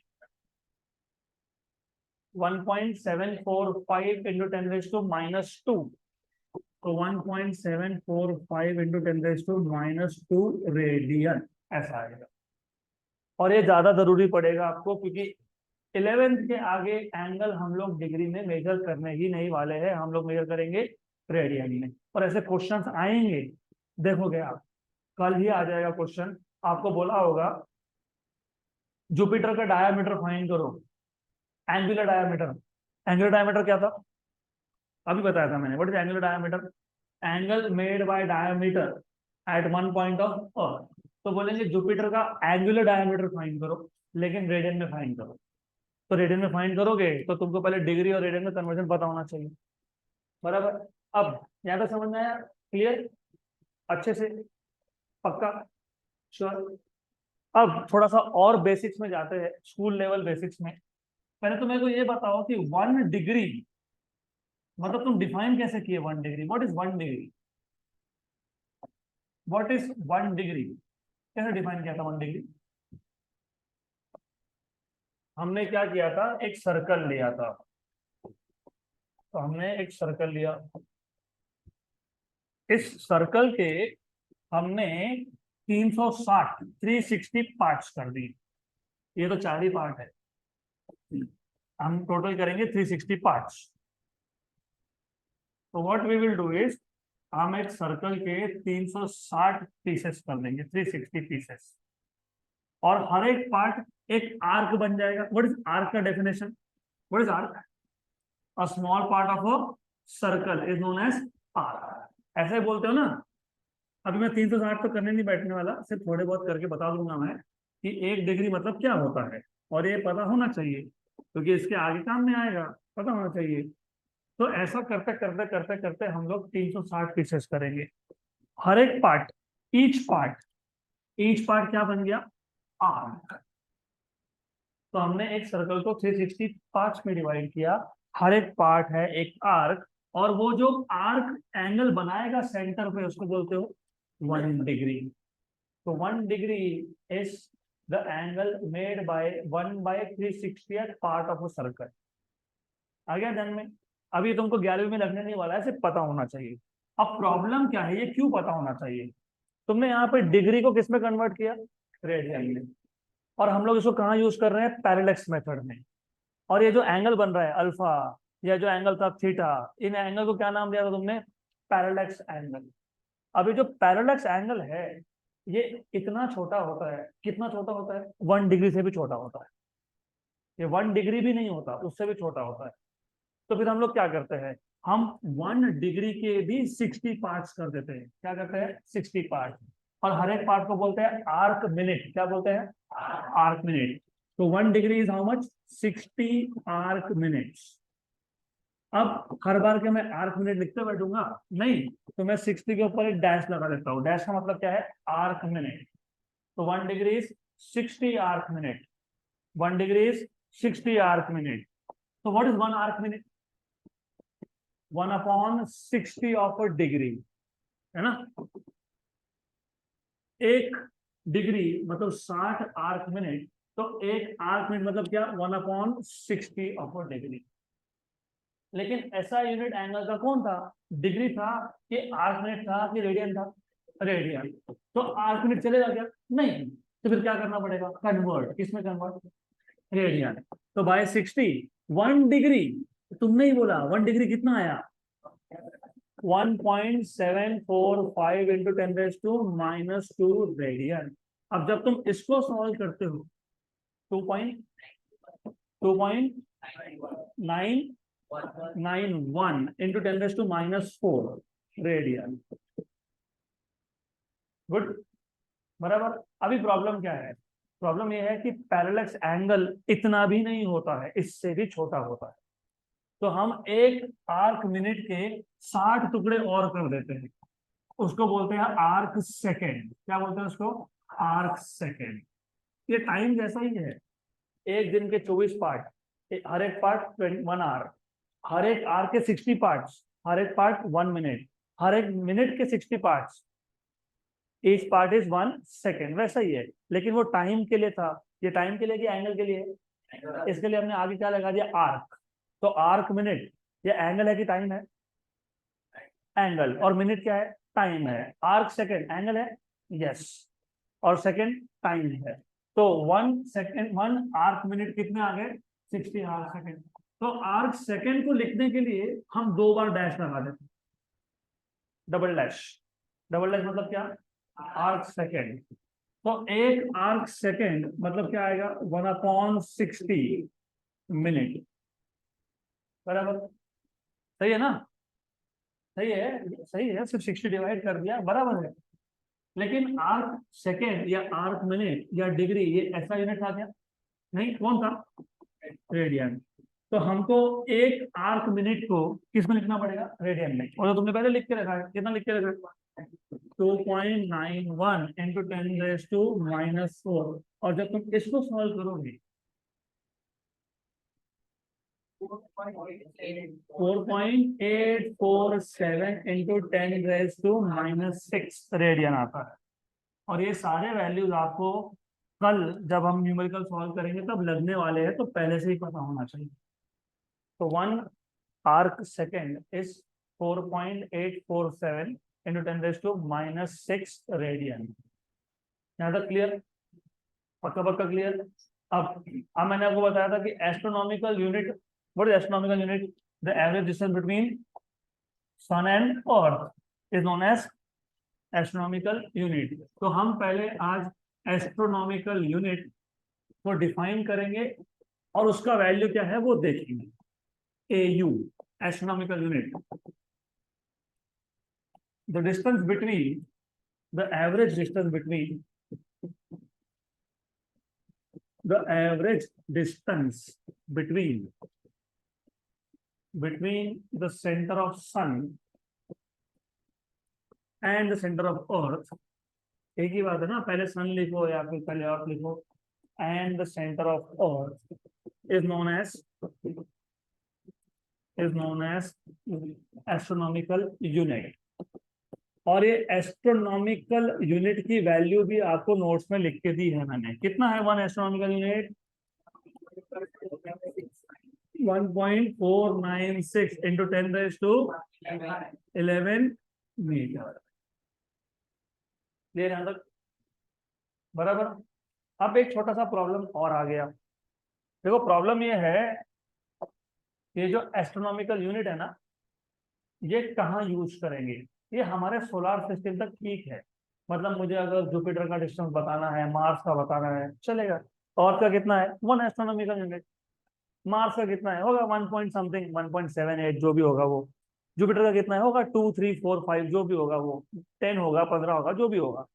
1.745 इंटू 10⁻². तो 1.745 इंटू 10⁻² रेडियन ऐसा आएगा. और ये ज्यादा जरूरी पड़ेगा आपको क्योंकि 11th के आगे एंगल हम लोग डिग्री में मेजर करने ही नहीं वाले हैं, हम लोग मेजर करेंगे रेडियन में. और ऐसे क्वेश्चंस आएंगे, देखोगे आप कल ही आ जाएगा क्वेश्चन. आपको बोला होगा जुपिटर का डायामीटर फाइंड करो. Angular diameter. एंगुलर डायामीटर क्या था? अभी बताया था मैंने. What is angular diameter? Angle made by diameter at one point of earth. तो बोलेंगे जुपिटर का एंगुलर डायामीटर फाइंड करो लेकिन रेडियन में फाइंड करो. तो रेडियन में फाइंड करोगे तो तुमको पहले डिग्री और रेडियन में कन्वर्जन पता होना चाहिए. बराबर. अब यहाँ तक समझ में आया? क्लियर? अच्छे से? पक्का? श्योर? अब थोड़ा सा और बेसिक्स में जाते हैं, स्कूल लेवल बेसिक्स में. पहले तो मेरे को ये बताओ कि 1 डिग्री मतलब तुम डिफाइन कैसे किए 1 degree? What is 1 degree? What is 1 degree? कैसे डिफाइन किया था 1 डिग्री? हमने क्या किया था? एक सर्कल लिया था. तो हमने एक सर्कल लिया. इस सर्कल के हमने 360 पार्ट्स कर दिए. ये तो 4 ही पार्ट है, हम टोटल करेंगे 360 पार्ट्स. तो what we will do is हम एक सर्कल के 360 पीसेस कर देंगे, 360 पीसेस. और हर एक पार्ट एक आर्क बन जाएगा। व्हाट इज आर्क का definition? What is arc? A small part of a circle is known as arc. ऐसे ही बोलते हो ना। अभी मैं 360 तो करने नहीं बैठने वाला, सिर्फ थोड़े बहुत करके बता दूंगा मैं कि 1 डिग्री मतलब क्या होता है, और ये पता होना चाहिए क्योंकि इसके आगे काम में आएगा, पता होना चाहिए। तो ऐसा करते करते करते करते हम लोग 360 पीसेस करेंगे। हर एक part, each part, each part क्या बन गया? आर्क। तो हमने एक सर्कल को 360 पार्ट्स में डिवाइड किया, हर एक पार्ट है एक आर्क, और वो जो आर्क एंगल बनाएगा सेंटर पे उसको बोलते हो 1 डिग्री। तो 1 degree is the angle made by 1/360th part of a circle. आ गया ध्यान में? अभी तुमको 11वीं में लगने नहीं वाला है, सिर्फ पता होना चाहिए। अब प्रॉब्लम क्या है, ये क्यों पता होना चाहिए? तुमने यहाँ पे डिग्री को किस में कन्वर्ट किया? रेडियन में। और हम लोग इसको कहाँ यूज कर रहे हैं? पैरेलक्स मेथड में। और ये जो एंगल बन रहा है अल्फा, या जो एंगल था थीटा, इन एंगल को क्या नाम दिया था तुमने? पैरेलक्स एंगल। अभी जो पैरेलक्स एंगल है ये इतना छोटा होता है, कितना छोटा होता है? 1 डिग्री से भी छोटा होता है। ये 1 डिग्री भी नहीं होता, उससे भी छोटा होता है। तो फिर हम लोग क्या करते हैं? हम 1 डिग्री के भी 60 पार्ट्स कर देते हैं। क्या करते हैं? 60 पार्ट। और हर एक पार्ट को बोलते हैं आर्क मिनट। क्या बोलते हैं? Arc minute. तो 1 degree is how much? 60 arc minutes. अब हर बार के मैं आर्क मिनट लिखते बैठूंगा? नहीं। तो मैं 60 के ऊपर एक डैश लगा देता हूँ। डैश का मतलब क्या है? Arc minute. तो 1 degree is 60 arc minute. 1 degree is 60 arc minute. तो what is 1 arc minute? 1/60 of a degree, है ना? 1 डिग्री मतलब 60 आर्क मिनट। तो 1 आर्क मिनट मतलब क्या? 1/60 ऑफ अ डिग्री। लेकिन ऐसा यूनिट एंगल का कौन था? डिग्री था कि आर्क मिनट था कि रेडियन था? रेडियन। तो आर्क मिनट चलेगा क्या? नहीं। तो फिर क्या करना पड़ेगा? कन्वर्ट। किसमें कन्वर्ट? रेडियन। तो बाय 60, 1 डिग्री, तुमने ही बोला 1 डिग्री कितना आया? 1.745 इंटू 10⁻⁻² रेडियन। अब जब तुम इसको सॉल्व करते हो, 2.991 इंटू 10⁻⁻4 रेडियन। गुड। बराबर। अभी प्रॉब्लम क्या है? प्रॉब्लम यह है कि पैरेलक्स एंगल इतना भी नहीं होता है, इससे भी छोटा होता है। तो हम एक आर्क मिनट के 60 टुकड़े और कर देते हैं, उसको बोलते हैं आर्क सेकेंड। क्या बोलते हैं उसको? Arc second. ये टाइम जैसा ही है। एक दिन के 24 पार्ट, हर एक पार्ट 1 आवर, हर एक आर के 60 पार्ट्स, हर एक पार्ट 1 मिनट, हर एक मिनट के 60 parts, each part is 1 second. वैसा ही है, लेकिन वो टाइम के लिए था। ये टाइम के लिए कि एंगल के लिए? इसके लिए हमने आगे क्या लगा दिया? आर्क। तो आर्क मिनट, ये एंगल है कि टाइम है? एंगल। और मिनट क्या है? टाइम है। आर्क सेकेंड एंगल है? यस। और सेकेंड टाइम है। तो 1 सेकेंड, 1 आर्क मिनट कितने आ गए? 60 आर्क सेकेंड। तो आर्क सेकेंड को लिखने के लिए हम 2 बार डैश लगा देते हैं, डबल डैश। डबल डैश मतलब क्या? Arc second. तो एक आर्क सेकेंड मतलब क्या आएगा? 1/60 मिनट। बराबर। सही है ना? सही है, सही है। सिर्फ 60 डिवाइड कर दिया, बराबर है। लेकिन आर्क सेकेंड या आर्क मिनट या डिग्री, ये ऐसा यूनिट था क्या? नहीं। कौन था? रेडियन। तो हमको एक आर्क मिनट को किस में लिखना पड़ेगा? रेडियन में। और तो तुमने पहले लिख के रखा है, कितना लिख के रखा है? 2.91 इंटू 10⁻⁻4। और जब तुम इसको सॉल्व करोगे 4.847 इंटू 10⁻⁻6 रेडियन आता है। और ये सारे वैल्यूज आपको कल जब हम न्यूमेरिकल सॉल्व करेंगे तब लगने वाले हैं, तो पहले से ही पता होना चाहिए। तो 1 arc second is 4.847 into 10⁻⁻6 radian. यहाँ तक क्लियर? पक्का पक्का क्लियर? अब मैंने आपको बताया था कि astronomical unit, what is astronomical unit? The average distance between sun and earth is known as astronomical unit. तो हम पहले आज एस्ट्रोनॉमिकल यूनिट वो डिफाइन करेंगे और उसका वैल्यू क्या है वो देखेंगे। AU, astronomical unit, the distance between, the average distance between, the average distance between the center of sun and the center of earth, एक ही बात है ना, पहले सन लिखो या फिर पहले अर्थ लिखो, and the center of earth is known as astronomical unit। और ये एस्ट्रोनॉमिकल यूनिट की वैल्यू भी आपको नोट्स में लिख के दी है मैंने। कितना है one astronomical unit? 1.496 into 10⁻11 metre. Clear यहां तक? बराबर। अब एक छोटा सा प्रॉब्लम और आ गया। देखो प्रॉब्लम ये है, ये जो एस्ट्रोनॉमिकल यूनिट है ना, ये कहाँ यूज करेंगे? ये हमारे सोलार सिस्टम तक ठीक है। मतलब मुझे अगर जुपिटर का डिस्टेंस बताना है, मार्स का बताना है, चलेगा। और का कितना है? One astronomical unit. मार्स का कितना है? होगा 1 पॉइंट समथिंग, 1.78 जो भी होगा वो। जुपिटर का कितना है? होगा 2, 3, 4, 5 जो भी होगा वो, 10 होगा, 15 होगा, जो भी होगा।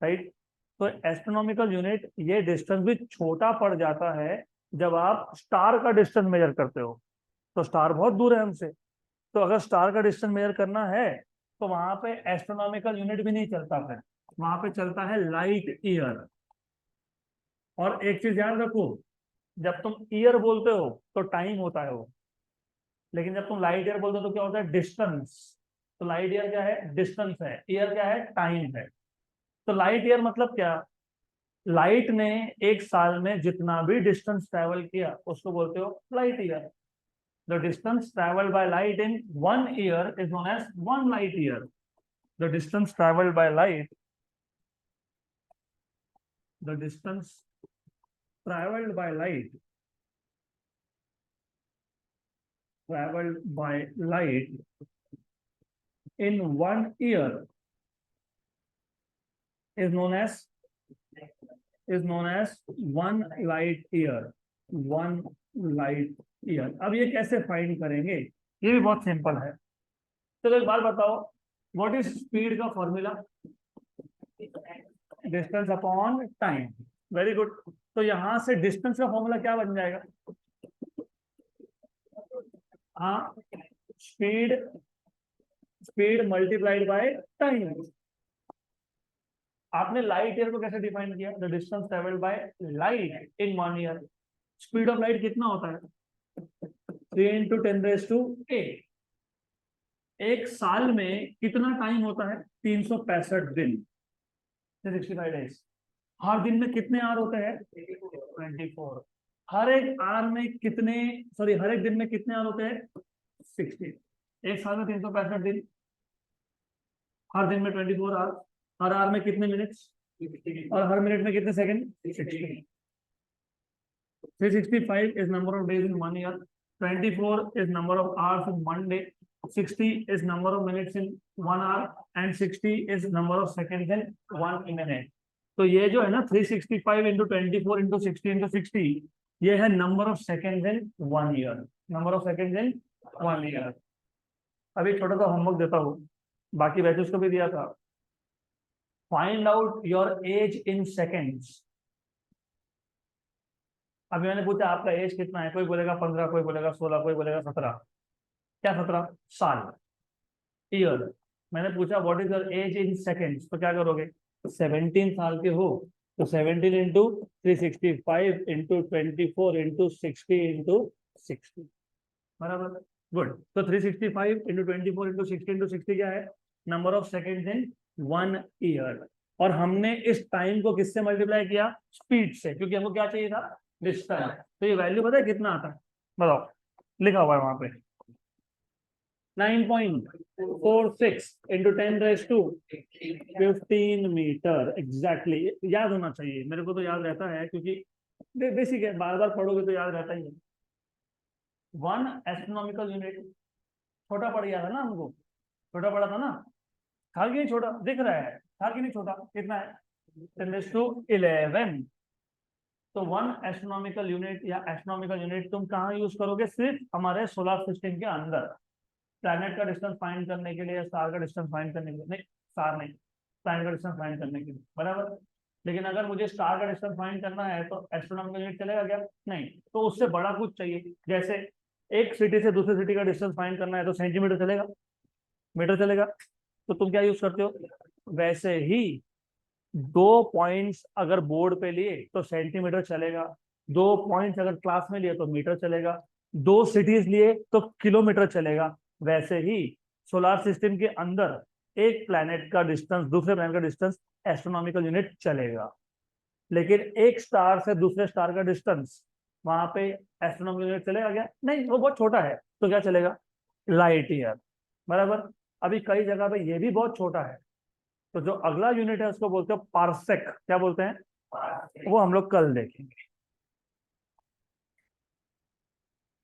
राइट। तो एस्ट्रोनॉमिकल यूनिट ये डिस्टेंस भी छोटा पड़ जाता है जब आप स्टार का डिस्टेंस मेजर करते हो। तो स्टार बहुत दूर है हमसे, तो अगर स्टार का डिस्टेंस मेजर करना है तो वहां पे एस्ट्रोनॉमिकल यूनिट भी नहीं चलता, फिर वहां पे चलता है लाइट ईयर। और एक चीज याद रखो, जब तुम ईयर बोलते हो तो टाइम होता है वो, लेकिन जब तुम लाइट ईयर बोलते हो तो क्या होता है? डिस्टेंस। तो लाइट ईयर क्या है? डिस्टेंस है। ईयर क्या है? टाइम है। तो लाइट ईयर मतलब क्या? लाइट ने एक साल में जितना भी डिस्टेंस ट्रेवल किया उसको बोलते हो light year. The distance travelled by light in 1 year is known as 1 light year। The distance travelled by light, the distance traveled by light, traveled by light in 1 year is known as 1 light year। 1 light year। अब ये कैसे फाइंड करेंगे? ये भी बहुत सिंपल है। चलो एक बात बताओ, व्हाट इज स्पीड का formula? Distance upon time. Very good. तो यहां से डिस्टेंस का फॉर्मूला क्या बन जाएगा? हाँ, speed, speed multiplied by time. आपने लाइट ईयर को कैसे डिफाइन किया? The distance travelled by light in 1 year। Speed of light कितना होता है? 3 × 10⁸ एक साल में कितना टाइम होता है? 365 दिन, 365 डेज। हर दिन में कितने आवर होते हैं? 24। हर एक आवर में कितने, सॉरी, हर एक दिन में कितने आवर होते हैं? 60। एक साल में 365 दिन, हर दिन में 24 आवर, हर आवर में कितने मिनट्स, और हर मिनट में कितने second? 60। 365 is number of days in 1 year, 24 is number of hours in 1 day, 60 is number of minutes in 1 hour, and 60 is number of seconds in 1 minute। तो ये जो है ना 365 इंटू 24 इंटू 60 इंटू 60, ये है number of seconds in 1 year। Number of seconds in 1 year। अभी छोटा सा होमवर्क देता हूँ, बाकी बैचेस को भी दिया था। Find out your age in seconds. अभी मैंने पूछा आपका एज कितना है, कोई बोलेगा 15, कोई बोलेगा 16, कोई बोलेगा 17। क्या 17? साल, ईयर। मैंने पूछा what is your age in seconds, तो क्या करोगे? 17 साल के हो तो 17 इंटू 365 इंटू 24 इंटू 60 इंटू 60। बराबर। गुड। तो 365 इंटू 24 इंटू 60 इंटू 60 क्या है? Number of seconds in 1 year। और हमने इस टाइम को किससे मल्टीप्लाई किया? स्पीड से, क्योंकि हमको क्या चाहिए था? डिस्टेंस। तो ये वैल्यू पता है कितना आता है? बताओ, लिखा हुआ है वहां पे 9.46 इंटू 10⁻15 मीटर। एग्जैक्टली याद होना चाहिए, मेरे को तो याद रहता है क्योंकि बेसिक है, बार बार पढ़ोगे तो याद रहता ही है। वन एस्ट्रोनॉमिकल यूनिट छोटा पड़ गया था ना हमको, छोटा पड़ा था ना, था कि नहीं? छोटा दिख रहा है, था कि नहीं छोटा? कितना है? 10⁻11। तो 1 एस्ट्रोनॉमिकल यूनिट या एस्ट्रोनॉमिकल यूनिट तुम कहाँ यूज करोगे? सिर्फ हमारे सोलर सिस्टम के अंदर प्लैनेट का डिस्टेंस फाइंड करने के लिए या स्टार का डिस्टेंस फाइंड करने के लिए, नहीं स्टार नहीं, प्लैनेट का डिस्टेंस फाइंड करने के लिए, बराबर। लेकिन अगर मुझे स्टार का डिस्टेंस फाइंड करना है तो एस्ट्रोनॉमिकल यूनिट चलेगा क्या? नहीं, तो उससे बड़ा कुछ चाहिए। जैसे एक सिटी से दूसरी सिटी का डिस्टेंस फाइंड करना है तो सेंटीमीटर चलेगा, मीटर चलेगा। तो तुम क्या यूज करते हो? वैसे ही 2 पॉइंट्स अगर बोर्ड पे लिए तो सेंटीमीटर चलेगा, 2 पॉइंट्स अगर क्लास में लिए तो मीटर चलेगा, 2 सिटीज लिए तो किलोमीटर चलेगा। वैसे ही सोलार सिस्टम के अंदर एक प्लैनेट का डिस्टेंस दूसरे प्लैनेट का डिस्टेंस एस्ट्रोनॉमिकल यूनिट चलेगा। लेकिन एक स्टार से दूसरे स्टार का डिस्टेंस, वहां पे एस्ट्रोनॉमिकल यूनिट चलेगा क्या? नहीं, वो बहुत छोटा है, तो क्या चलेगा? लाइट ईयर, बराबर। अभी कई जगह पे ये भी बहुत छोटा है, तो जो अगला यूनिट है उसको बोलते हैं पार्सेक। क्या बोलते हैं? वो हम लोग कल देखेंगे।